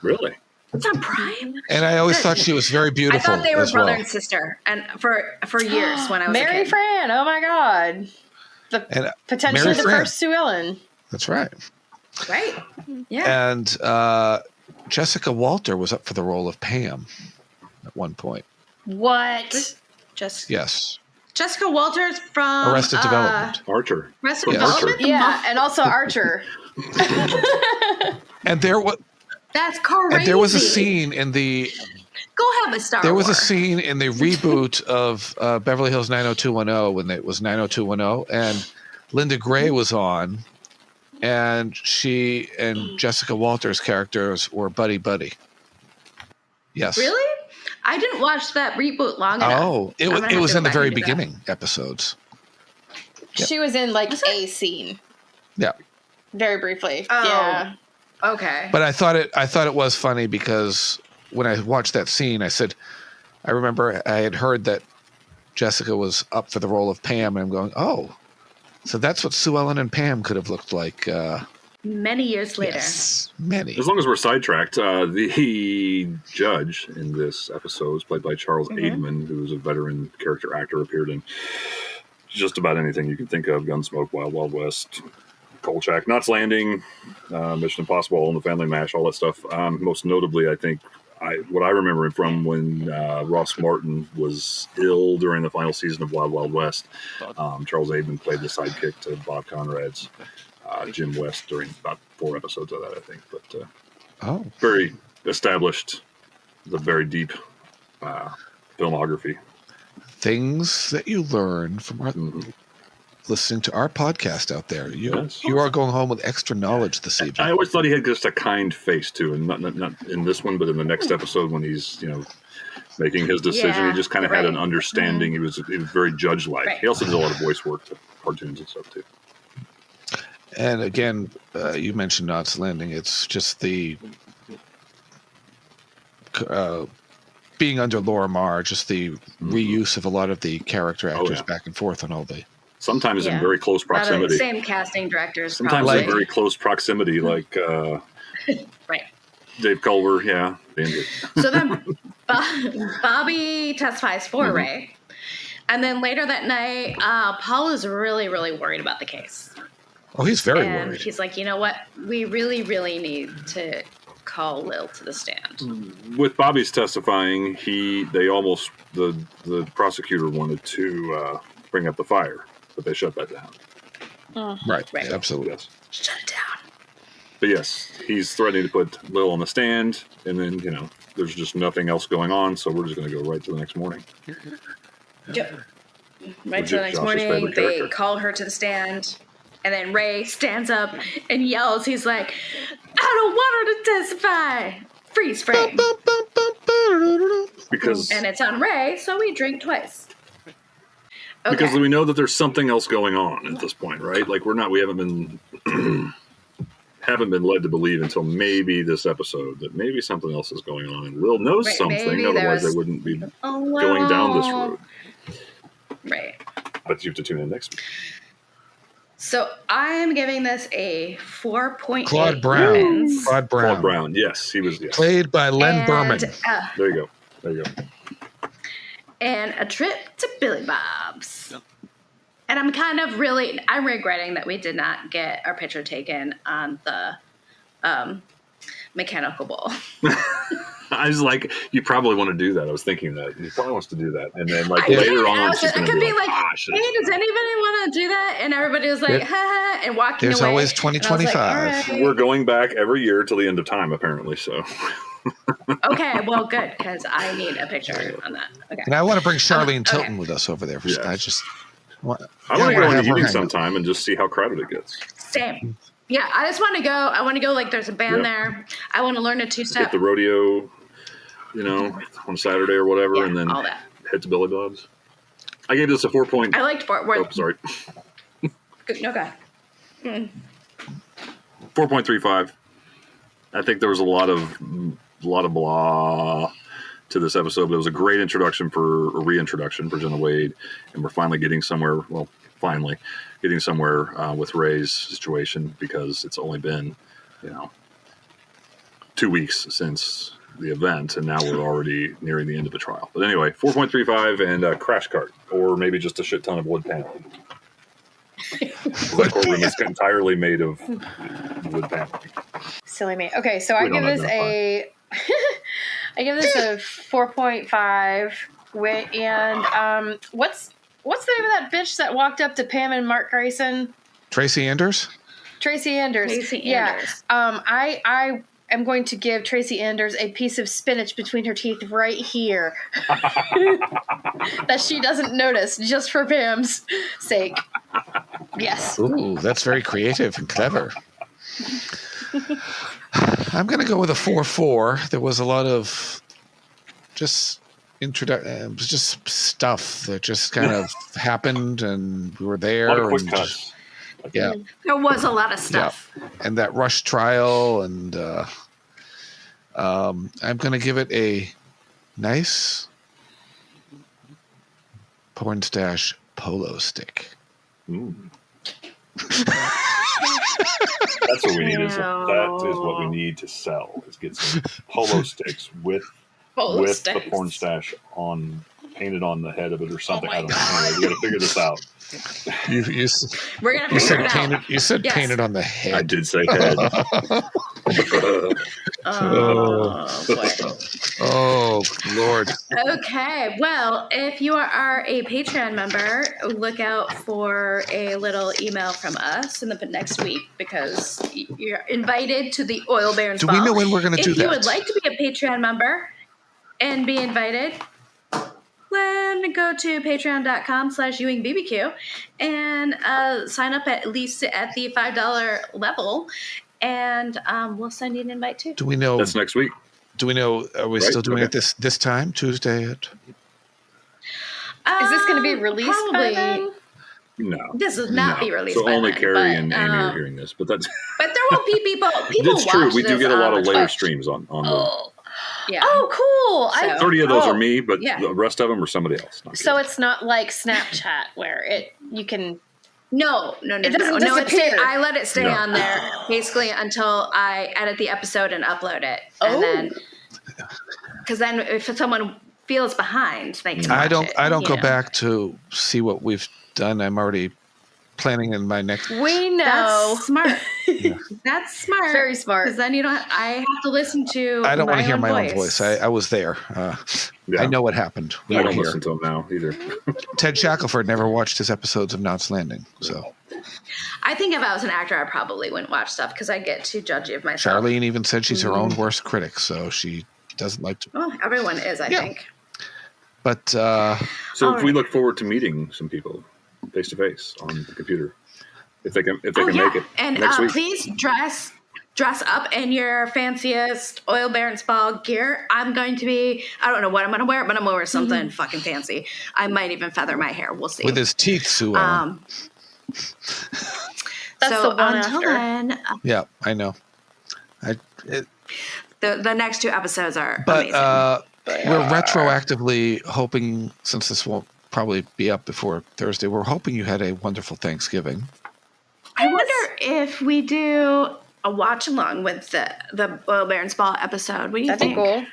Really? It's on Prime. And I always thought she was very beautiful. I thought they were brother well. and sister, and for years when I was Mary a kid. Fran. Oh my God. Potentially the first Sue Ellen. That's right. Right. Yeah. And Jessica Walter was up for the role of Pam at one point. What? Yes. Jessica Walters from Arrested Development. Archer. Arrested Yes. Development? Yeah, and also Archer. And there was. That's crazy. And there was a scene in the. Go have a Star There was Wars. a scene in the reboot of Beverly Hills 90210 when it was 90210, and Linda Gray was on, and she and Jessica Walter's characters were buddy. Yes. Really? I didn't watch that reboot long enough. Oh, it was in the very beginning episodes. Yep. She was in like a scene. Yeah. Very briefly. Oh. Yeah. Okay. But I thought it was funny because when I watched that scene, I remember I had heard that Jessica was up for the role of Pam, and I'm going, oh, so that's what Sue Ellen and Pam could have looked like. Many years later. Yes, many. As long as we're sidetracked, the judge in this episode was played by Charles Aidman, who is a veteran character actor, appeared in just about anything you can think of: Gunsmoke, Wild Wild West, Kolchak, Knots Landing, Mission Impossible, All in the Family, MASH, all that stuff. Most notably, I think, what I remember him from when Ross Martin was ill during the final season of Wild Wild West. Charles Aidman played the sidekick to Bob Conrad's Jim West during about 4 episodes of that, I think. But very established, the very deep filmography. Things that you learn from our listening to our podcast out there. Yes. You are going home with extra knowledge this I evening. always thought he had just a kind face too, and not in this one, but in the next episode when he's making his decision, Yeah, he just kind of had right. an understanding. He was very judge-like. Right. He also did a lot of voice work to cartoons and stuff too. And again, you mentioned Knots Landing. It's just the being under Laura Marr, just the reuse of a lot of the character actors back and forth on all the. Sometimes in Yeah. very close proximity. Same casting directors. Sometimes probably. in very close proximity, like Right. Dave Culver. Yeah. So then Bobby testifies for Ray. And then later that night, Paul is really, really worried about the case. Oh, he's very And worried. he's like, you know what? We really, really need to call Lil to the stand. With Bobby's testifying, the prosecutor wanted to bring up the fire, but they shut that down. Right. Right. Absolutely. Yes. Shut it down. But yes, he's threatening to put Lil on the stand, and then, there's just nothing else going on, so we're just going to go right to the next morning. Yep. Right to the next Josh's morning, favorite they character. call her to the stand. And then Ray stands up and yells. He's like, I don't want her to testify. Freeze frame. Because And it's on Ray, so we drink twice. Okay. because we know that there's something else going on at this point, right? Like we haven't been led to believe until maybe this episode that maybe something else is going on, and Lil knows Right, something, maybe there otherwise was they wouldn't be a going down this little- road. Right. But you have to tune in next week. So I am giving this a 4.8. Claude Brown. ribbons. Claude Brown. Claude Brown, yes, he was. Yes. Played by Len And, Berman. There you go. and a trip to Billy Bob's. And I'm regretting that we did not get our picture taken on the mechanical bull. I was like, you probably want to do that. I was thinking that he probably wants to do that, and then I later did. on, I she's going to could be be like, like, shit. hey, does anybody want to do that? And everybody was like, There- ha ha, and walking There's away. always And I was like, 2025. all right. We're going back every year till the end of time, apparently. So Okay, well, good, because I need a picture on that. Okay. And I want to bring Charlene okay. Tilton with us over there. Yes. I just want, I want to go in the have her evening hang out. sometime and just see how crowded it gets. Same. Yeah, I just want to go. I want to go like there's a band Yep. there. I want to learn a Hit two-step. the rodeo, on Saturday or whatever, Yeah, and then all that. hit to Billy Bob's. I gave this a 4 point. I liked Fort Worth. Oh, sorry, No, go ahead. 4.35. I think there was a lot of blah to this episode, but it was a great reintroduction for Jenna Wade, and we're finally getting somewhere. Well, finally getting somewhere with Ray's situation, because it's only been 2 weeks since the event, and now we're already nearing the end of the trial. But anyway, 4.35 and a crash cart, or maybe just a shit ton of wood paneling. The courtroom is entirely made of wood paneling. Silly me. Okay, so I We give don't this have a I give this a 4.5. And what's the name of that bitch that walked up to Pam and Mark Grayson? Tracy Anders? Tracy Anders. Tracy Yeah. Anders. I am going to give Tracy Anders a piece of spinach between her teeth right here that she doesn't notice, just for Pam's sake. Yes. Ooh, that's very creative and clever. I'm going to go with a 4.4. There was a lot of just just stuff that just kind of happened, and we were A there. lot of quick and cuts. yeah, There was a lot of stuff. and that rush trial, and I'm going to give it a nice porn stash polo stick. Mm. That's what we need. That is what we need to sell. Is get some polo sticks with Polo the sticks. porn stash painted on the head of it or something. Oh my I don't know. Anyway, we got to figure this out. We're gonna You figure said it painted. out. You said Yes. painted on the head. I did say head. Oh boy. Oh Lord! Okay, well, if you are a Patreon member, look out for a little email from us in the next week, because you're invited to the Oil Barons Do Ball. we know when we're going to do If you that? would like to be a Patreon member and be invited, let then go to patreon.com/ewingbbq and sign up at least at the $5 level, and we'll send you an invite too. Do we know? That's next week. Do we know? Are we Right? still doing Okay. it this time, Tuesday? Is this going to be released probably, by then? No. This will not be released So by only then, Carrie but, and Amy are hearing this, but that's But there will be people it's true. watch We do this get a lot on of later Twitch. streams on the. Oh, Yeah. oh, cool! So- 30 of those are me, but yeah. the rest of them are somebody else. Not So kidding. it's not like Snapchat where you can. No. It doesn't No, disappear. I let it stay No. on there basically until I edit the episode and upload it. And then, because then if someone feels behind, they can I watch don't. it, I don't you go know. back to see what we've done. I'm already planning in my next. We know. That's smart. That's smart. Very smart. Because then you don't. I have to listen to. I don't want my to hear own my own voice. I was there. Yeah. I know what happened. We I were don't here. listen to them now either. Ted Shackelford never watched his episodes of Knots Landing, so I think if I was an actor, I probably wouldn't watch stuff because I get too judgy of myself. Charlene even said she's her own worst critic, so she doesn't like to. Well, everyone is, I think. But So All if we right. look forward to meeting some people face to face on the computer, if they can Oh, make it and next week. please dress up in your fanciest Oil Barons Ball gear. I'm going to be, I don't know what I'm going to wear, but I'm going to wear something fucking fancy. I might even feather my hair. We'll see. with his teeth, Sue Ellen. That's so the one until after. then, Yeah, I know. the next two episodes are But amazing. we're retroactively hoping, since this won't probably be up before Thursday, we're hoping you had a wonderful Thanksgiving. I wonder if we do a watch along with the Oil Barons Ball episode. What do you That'd be think? cool.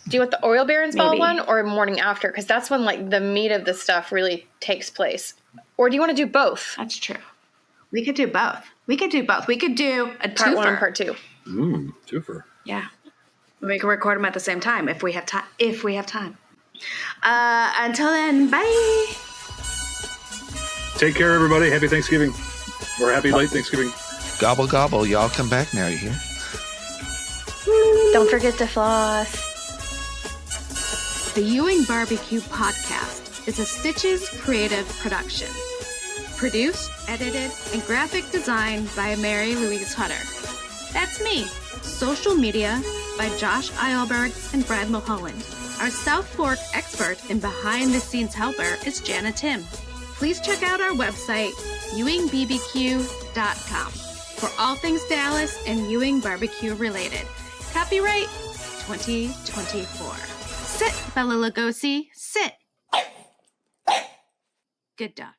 Do you want the Oil Barons Ball Maybe. one or morning after? Because that's when like the meat of the stuff really takes place. Or do you want to do both? That's true. We could do both. We could do a Part twofer. one and part two. Twofer. Yeah. We can record them at the same time if we have time. Until then, bye. Take care, everybody. Happy Thanksgiving. Or happy late Thanksgiving. Gobble, gobble. Y'all come back now, you hear? Don't forget to floss. The Ewing Barbecue Podcast is a Stitches creative production. Produced, edited, and graphic designed by Mary Louise Hutter. That's me. Social media by Josh Eilberg and Brad Mulholland. Our South Fork expert and behind-the-scenes helper is Jana Tim. Please check out our website, ewingbbq.com, for all things Dallas and Ewing barbecue related. Copyright 2024. Sit, Bella Lugosi, sit. Good dog.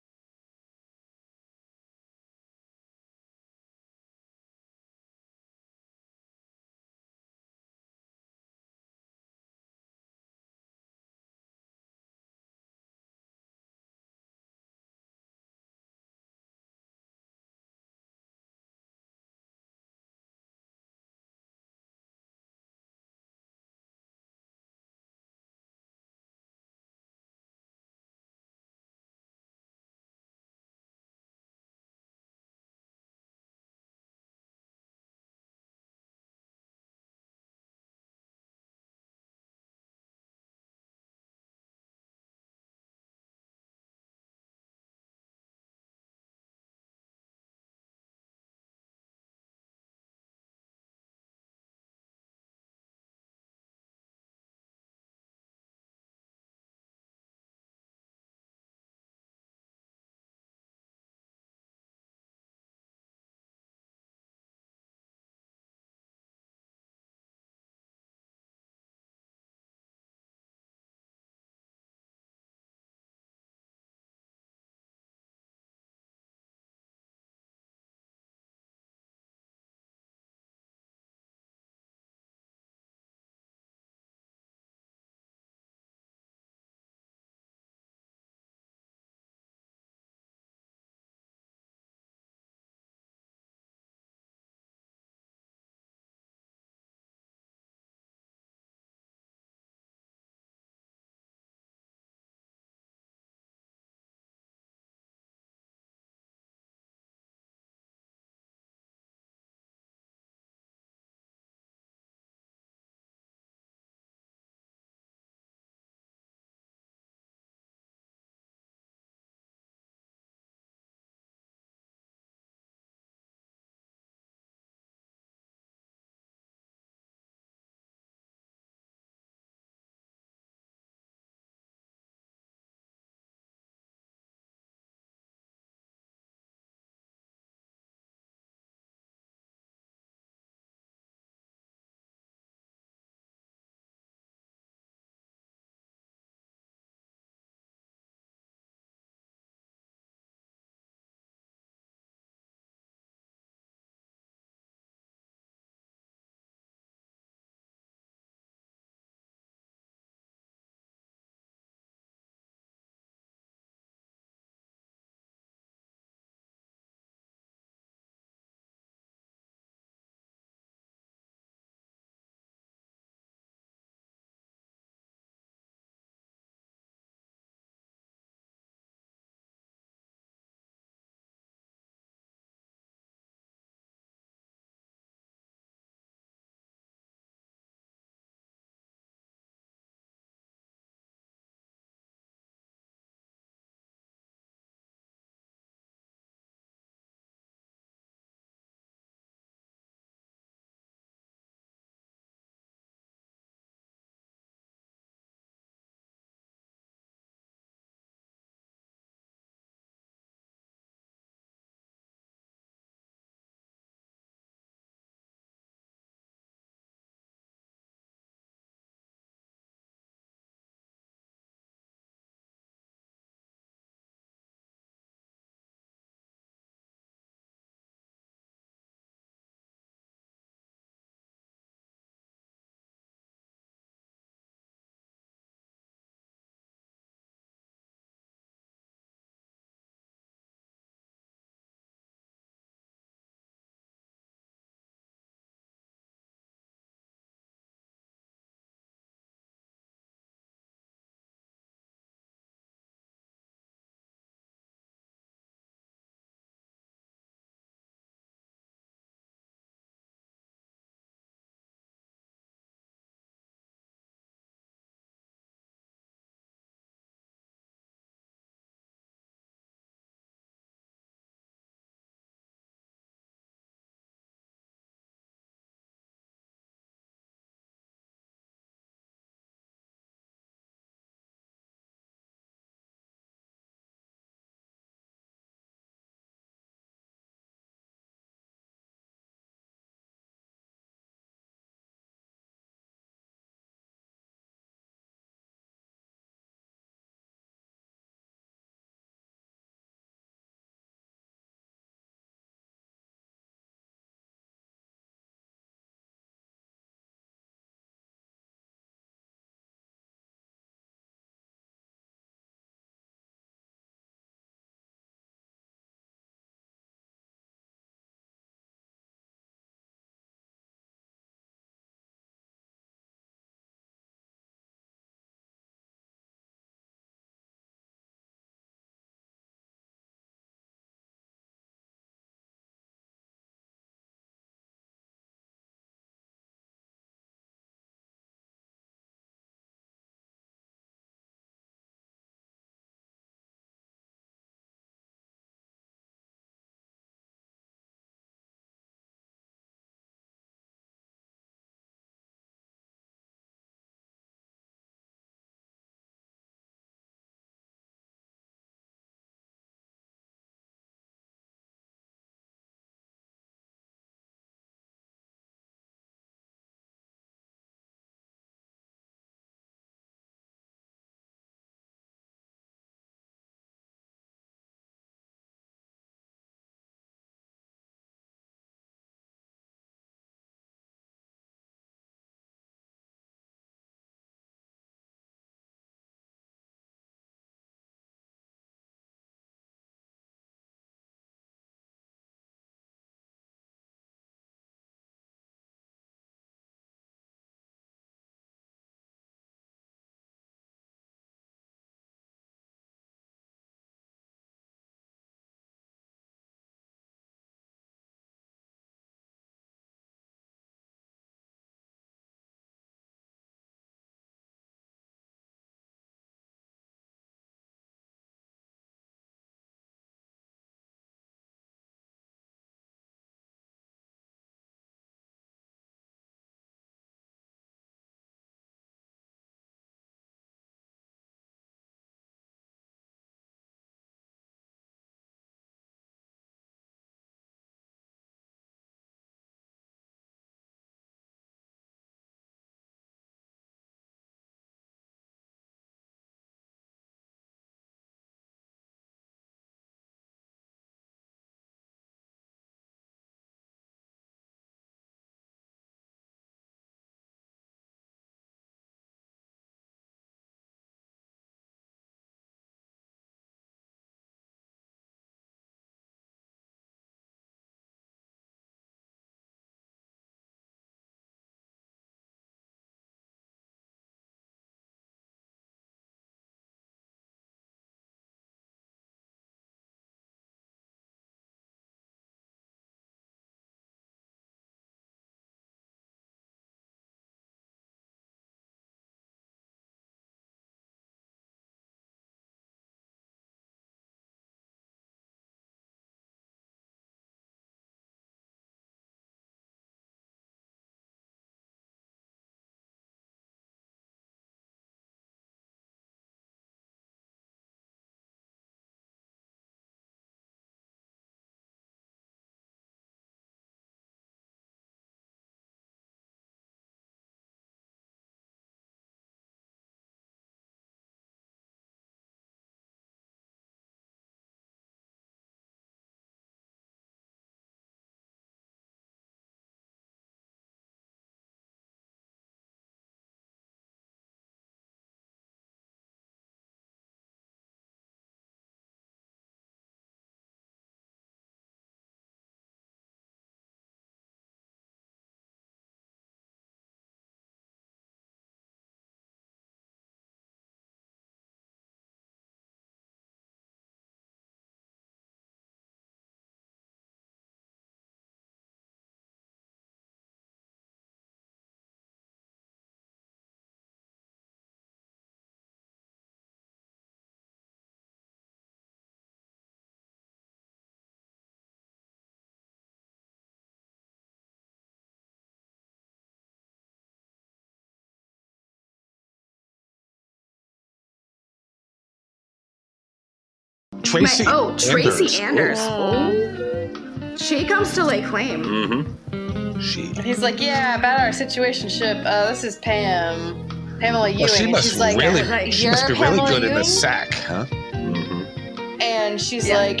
Tracy. Tracy Anders. Oh. She comes to lay claim. Mm-hmm. He's like, yeah, about our situationship. This is Pam. Pamela Ewing. Well, she and must she's like, really, she "You're must be really Pamela good in the Ewing?" sack, huh? Mm-hmm. And she's like,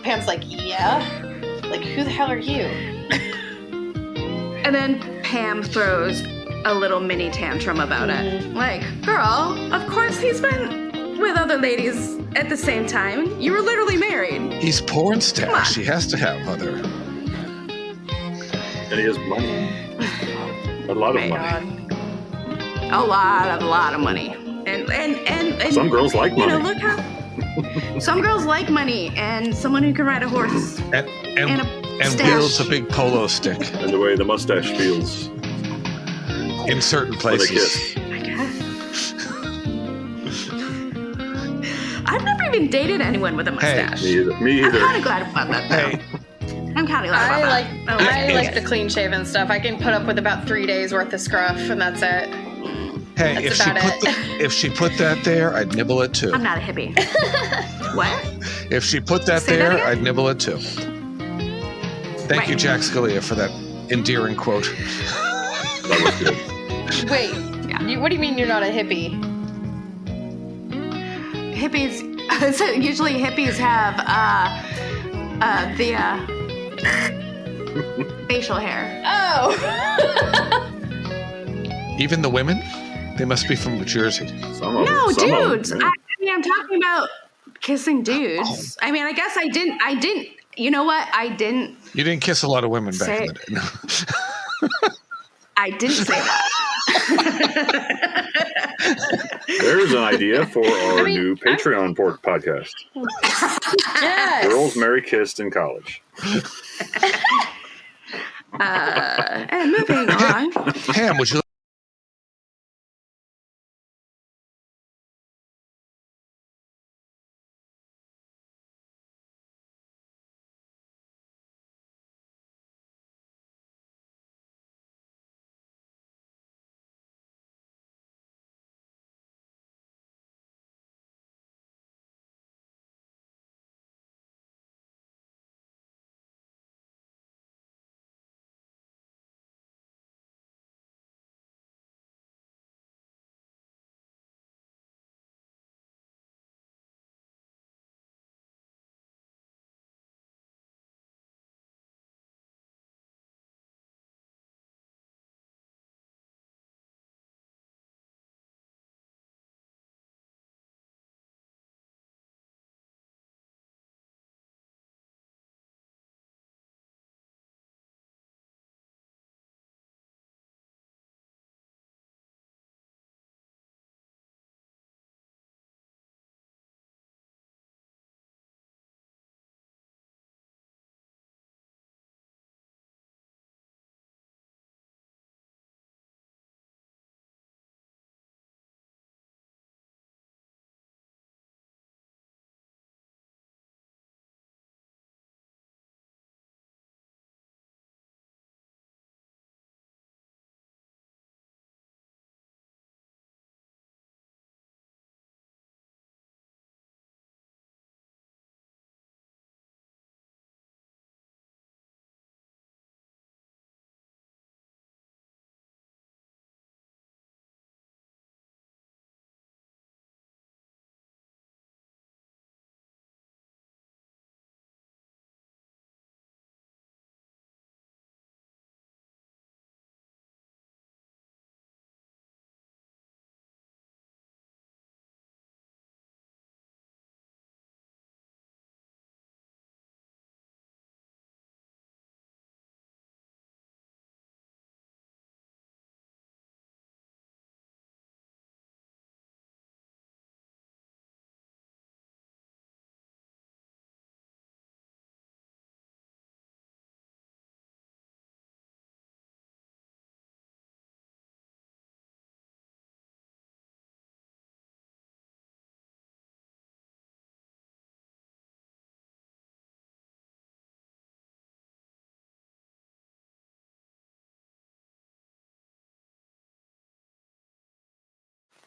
Pam's like, yeah? Like, who the hell are you? And then Pam throws a little mini tantrum about it. Like, girl, of course he's been with other ladies at the same time. You were literally married. He's porn stash. He has to have other. And he has money. A lot of money. A lot of money. And Some girls like money. You know, look how some girls like money and someone who can ride a horse And stash. wields a big polo stick And the way the mustache feels in certain when they places. kiss. I guess. I've never even dated anyone with a mustache. Me I'm either. kind of glad about that, though. Hey, I'm kind of glad I about like that. I like the clean shaven stuff. I can put up with about 3 days worth of scruff, and that's it. hey, That's if she put that there, I'd nibble it too. I'm not a hippie. What? If she put that Say that there, again? I'd nibble it too. Thank you, Right. Jack Scalia, for that endearing quote. That was good. Wait, Yeah. what do you mean you're not a hippie? Hippies. So usually hippies have the facial hair. Oh! Even the women, they must be from New Jersey. Some of No, them, dudes. yeah. I mean, I'm talking about kissing dudes. I mean, I guess I didn't. You know what? I didn't. You didn't kiss a lot of women back in the day. No. I didn't say that. There's an idea for our new Patreon podcast. Yes! Girls Mary Kissed in College. And moving on. Pam, would you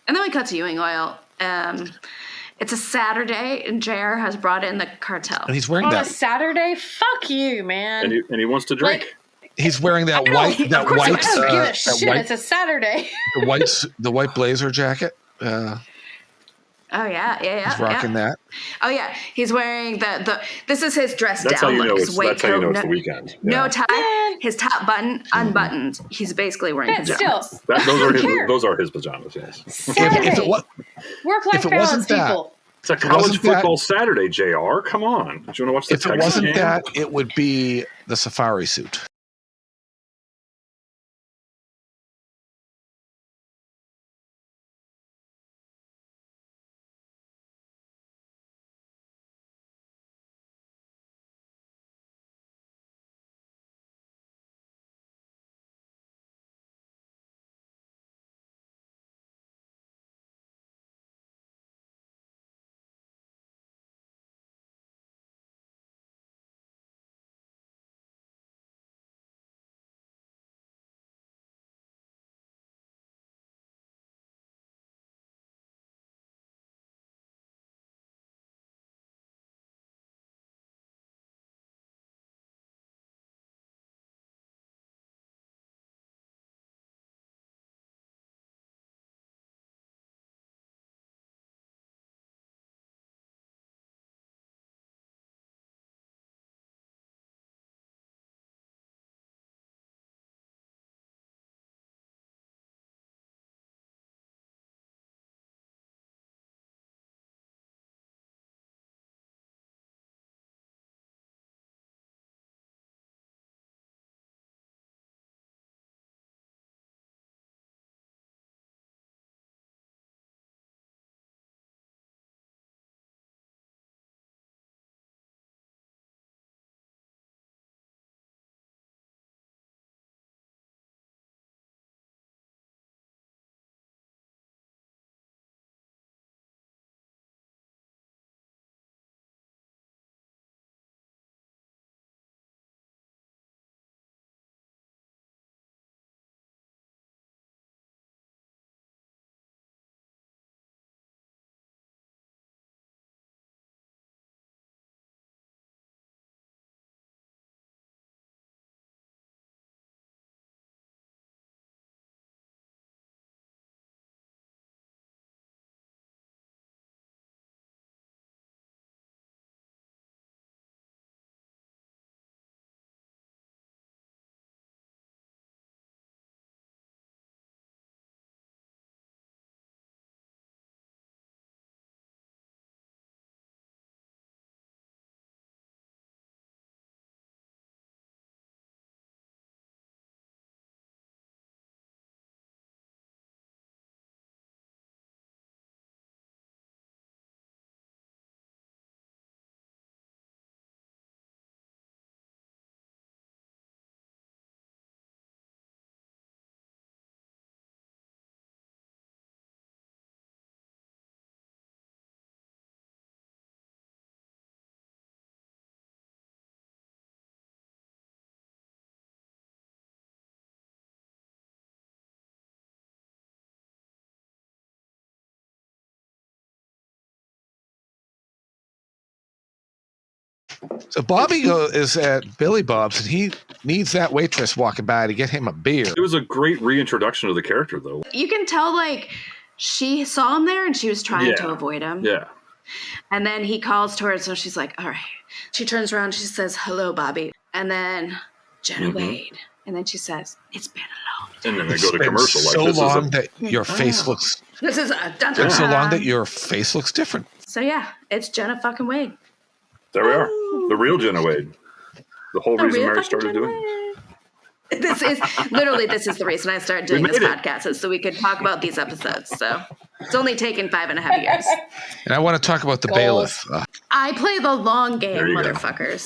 And then we cut to Ewing Oil. It's a Saturday, and JR has brought in the cartel. And he's wearing On a that. Saturday? Fuck you, man. And he wants to drink. Like, He's wearing that white. of That course, white. I don't give a that shit. white. It's a Saturday. The white blazer jacket. Oh yeah. He's rocking that. Oh yeah, he's wearing the. This is his dress That's down. how you know like, it's. That's how you know it's the weekend. No Yeah. tie. His top button unbuttoned. He's basically wearing But pajamas. still, Those are his pajamas. Yes. Saturday. If it Work-life wasn't balance, that- people. It's a college football Saturday, JR. Come on. Do you want to watch the If it Texas wasn't game? that, it would be the safari suit. So Bobby is at Billy Bob's, and he needs that waitress walking by to get him a beer. It was a great reintroduction of the character, though. You can tell, like, she saw him there and she was trying to avoid him. Yeah. And then he calls to her, so she's like, all right. She turns around, she says, hello, Bobby. And then Jenna Wade. And then she says, it's been a long time. And then they go to commercial. So Like, long that your face looks. This is a dun It's so long that your face looks different. So yeah, it's Jenna fucking Wade. There we are. The real Jenna Wade. The whole reason Mary started doing it. This is the reason I started doing this podcast, is so we could talk about these episodes. So it's only taken 5.5 years. And I want to talk about the bailiff. I play the long game, There you go. motherfuckers.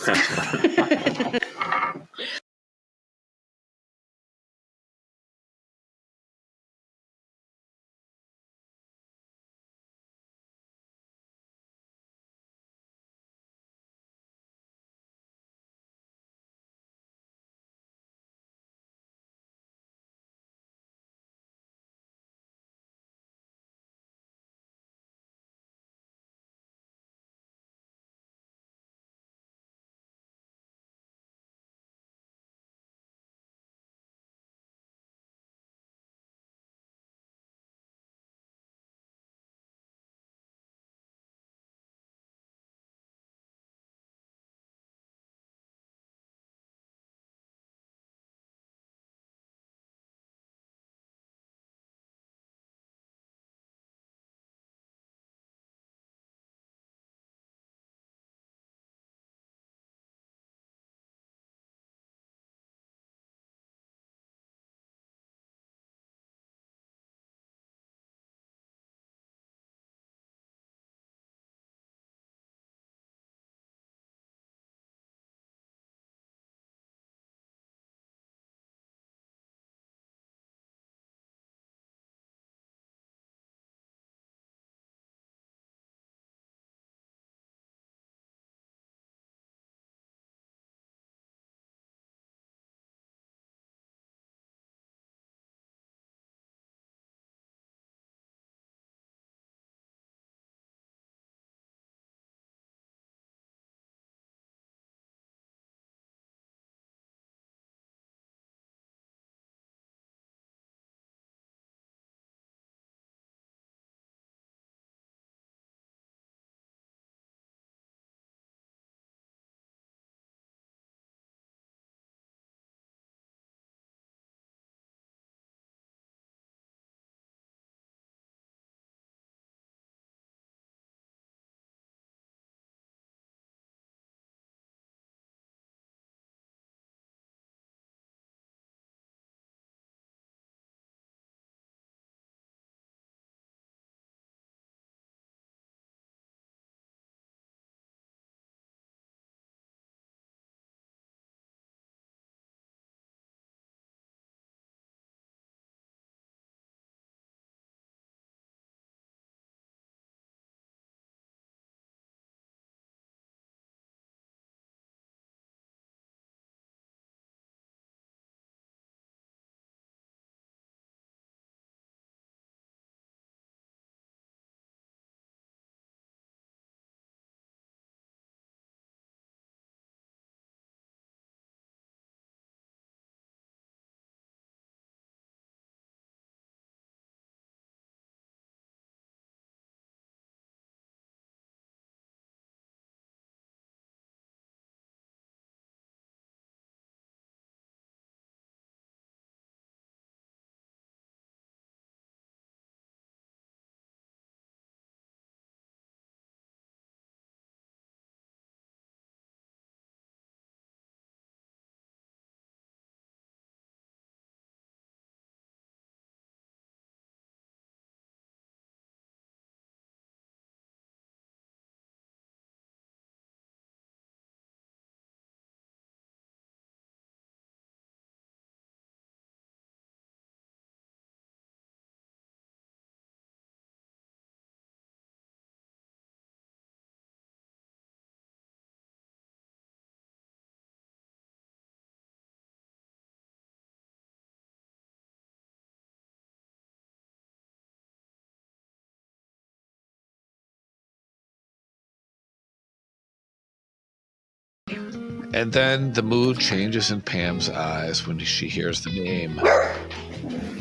And then the mood changes in Pam's eyes when she hears the name.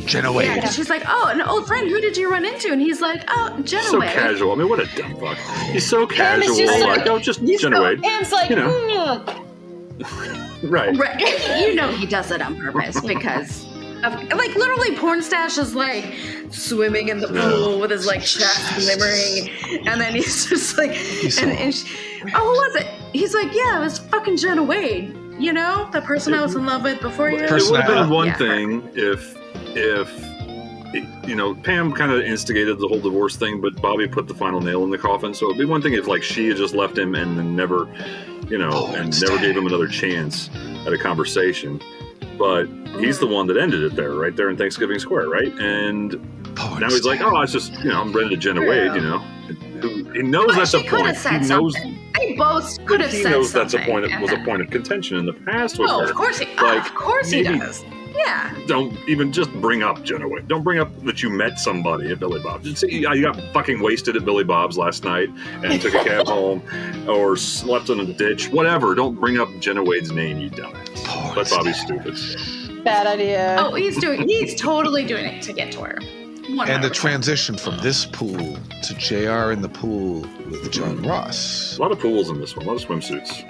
Jenna Wade. Yeah, she's like, oh, an old friend. Who did you run into? And he's like, oh, Jenna So Wade. casual. I mean, what a dumb fuck. He's so casual. just Like, oh, just Jenna Wade. Pam's like, You know. Right. Right. You know he does it on purpose because of, like, literally Pornstash is like swimming in the pool with his like chest glimmering, and then he's just like, and she, oh, who was it? He's like, yeah, it was fucking Jenna Wade. You know, the person I was in love with before you. It would have been one Yeah. thing if you know, Pam kind of instigated the whole divorce thing, but Bobby put the final nail in the coffin. So it'd be one thing if like she had just left him and then never, you know, and never gave him another chance at a conversation. But he's the one that ended it there, right there in Thanksgiving Square, right? And now he's like, oh, it's just, you know, I'm ready to Jenna Wade, you know. He knows that's a point. He knows. They both could have said He knows that's a something, point. It was a point of contention in the past with her. Of course he. Like, of course he maybe- does. Yeah. Don't even just bring up Jenna Wade. Don't bring up that you met somebody at Billy Bob's. Just say, yeah, you got fucking wasted at Billy Bob's last night and took a cab home or slept in a ditch. Whatever. Don't bring up Jenna Wade's name, you dumbass. But Bobby's stupid. bad idea. Oh, he's totally doing it to get to her. 100%. And the transition from this pool to JR in the pool with John Ross. A lot of pools in this one. A lot of swimsuits.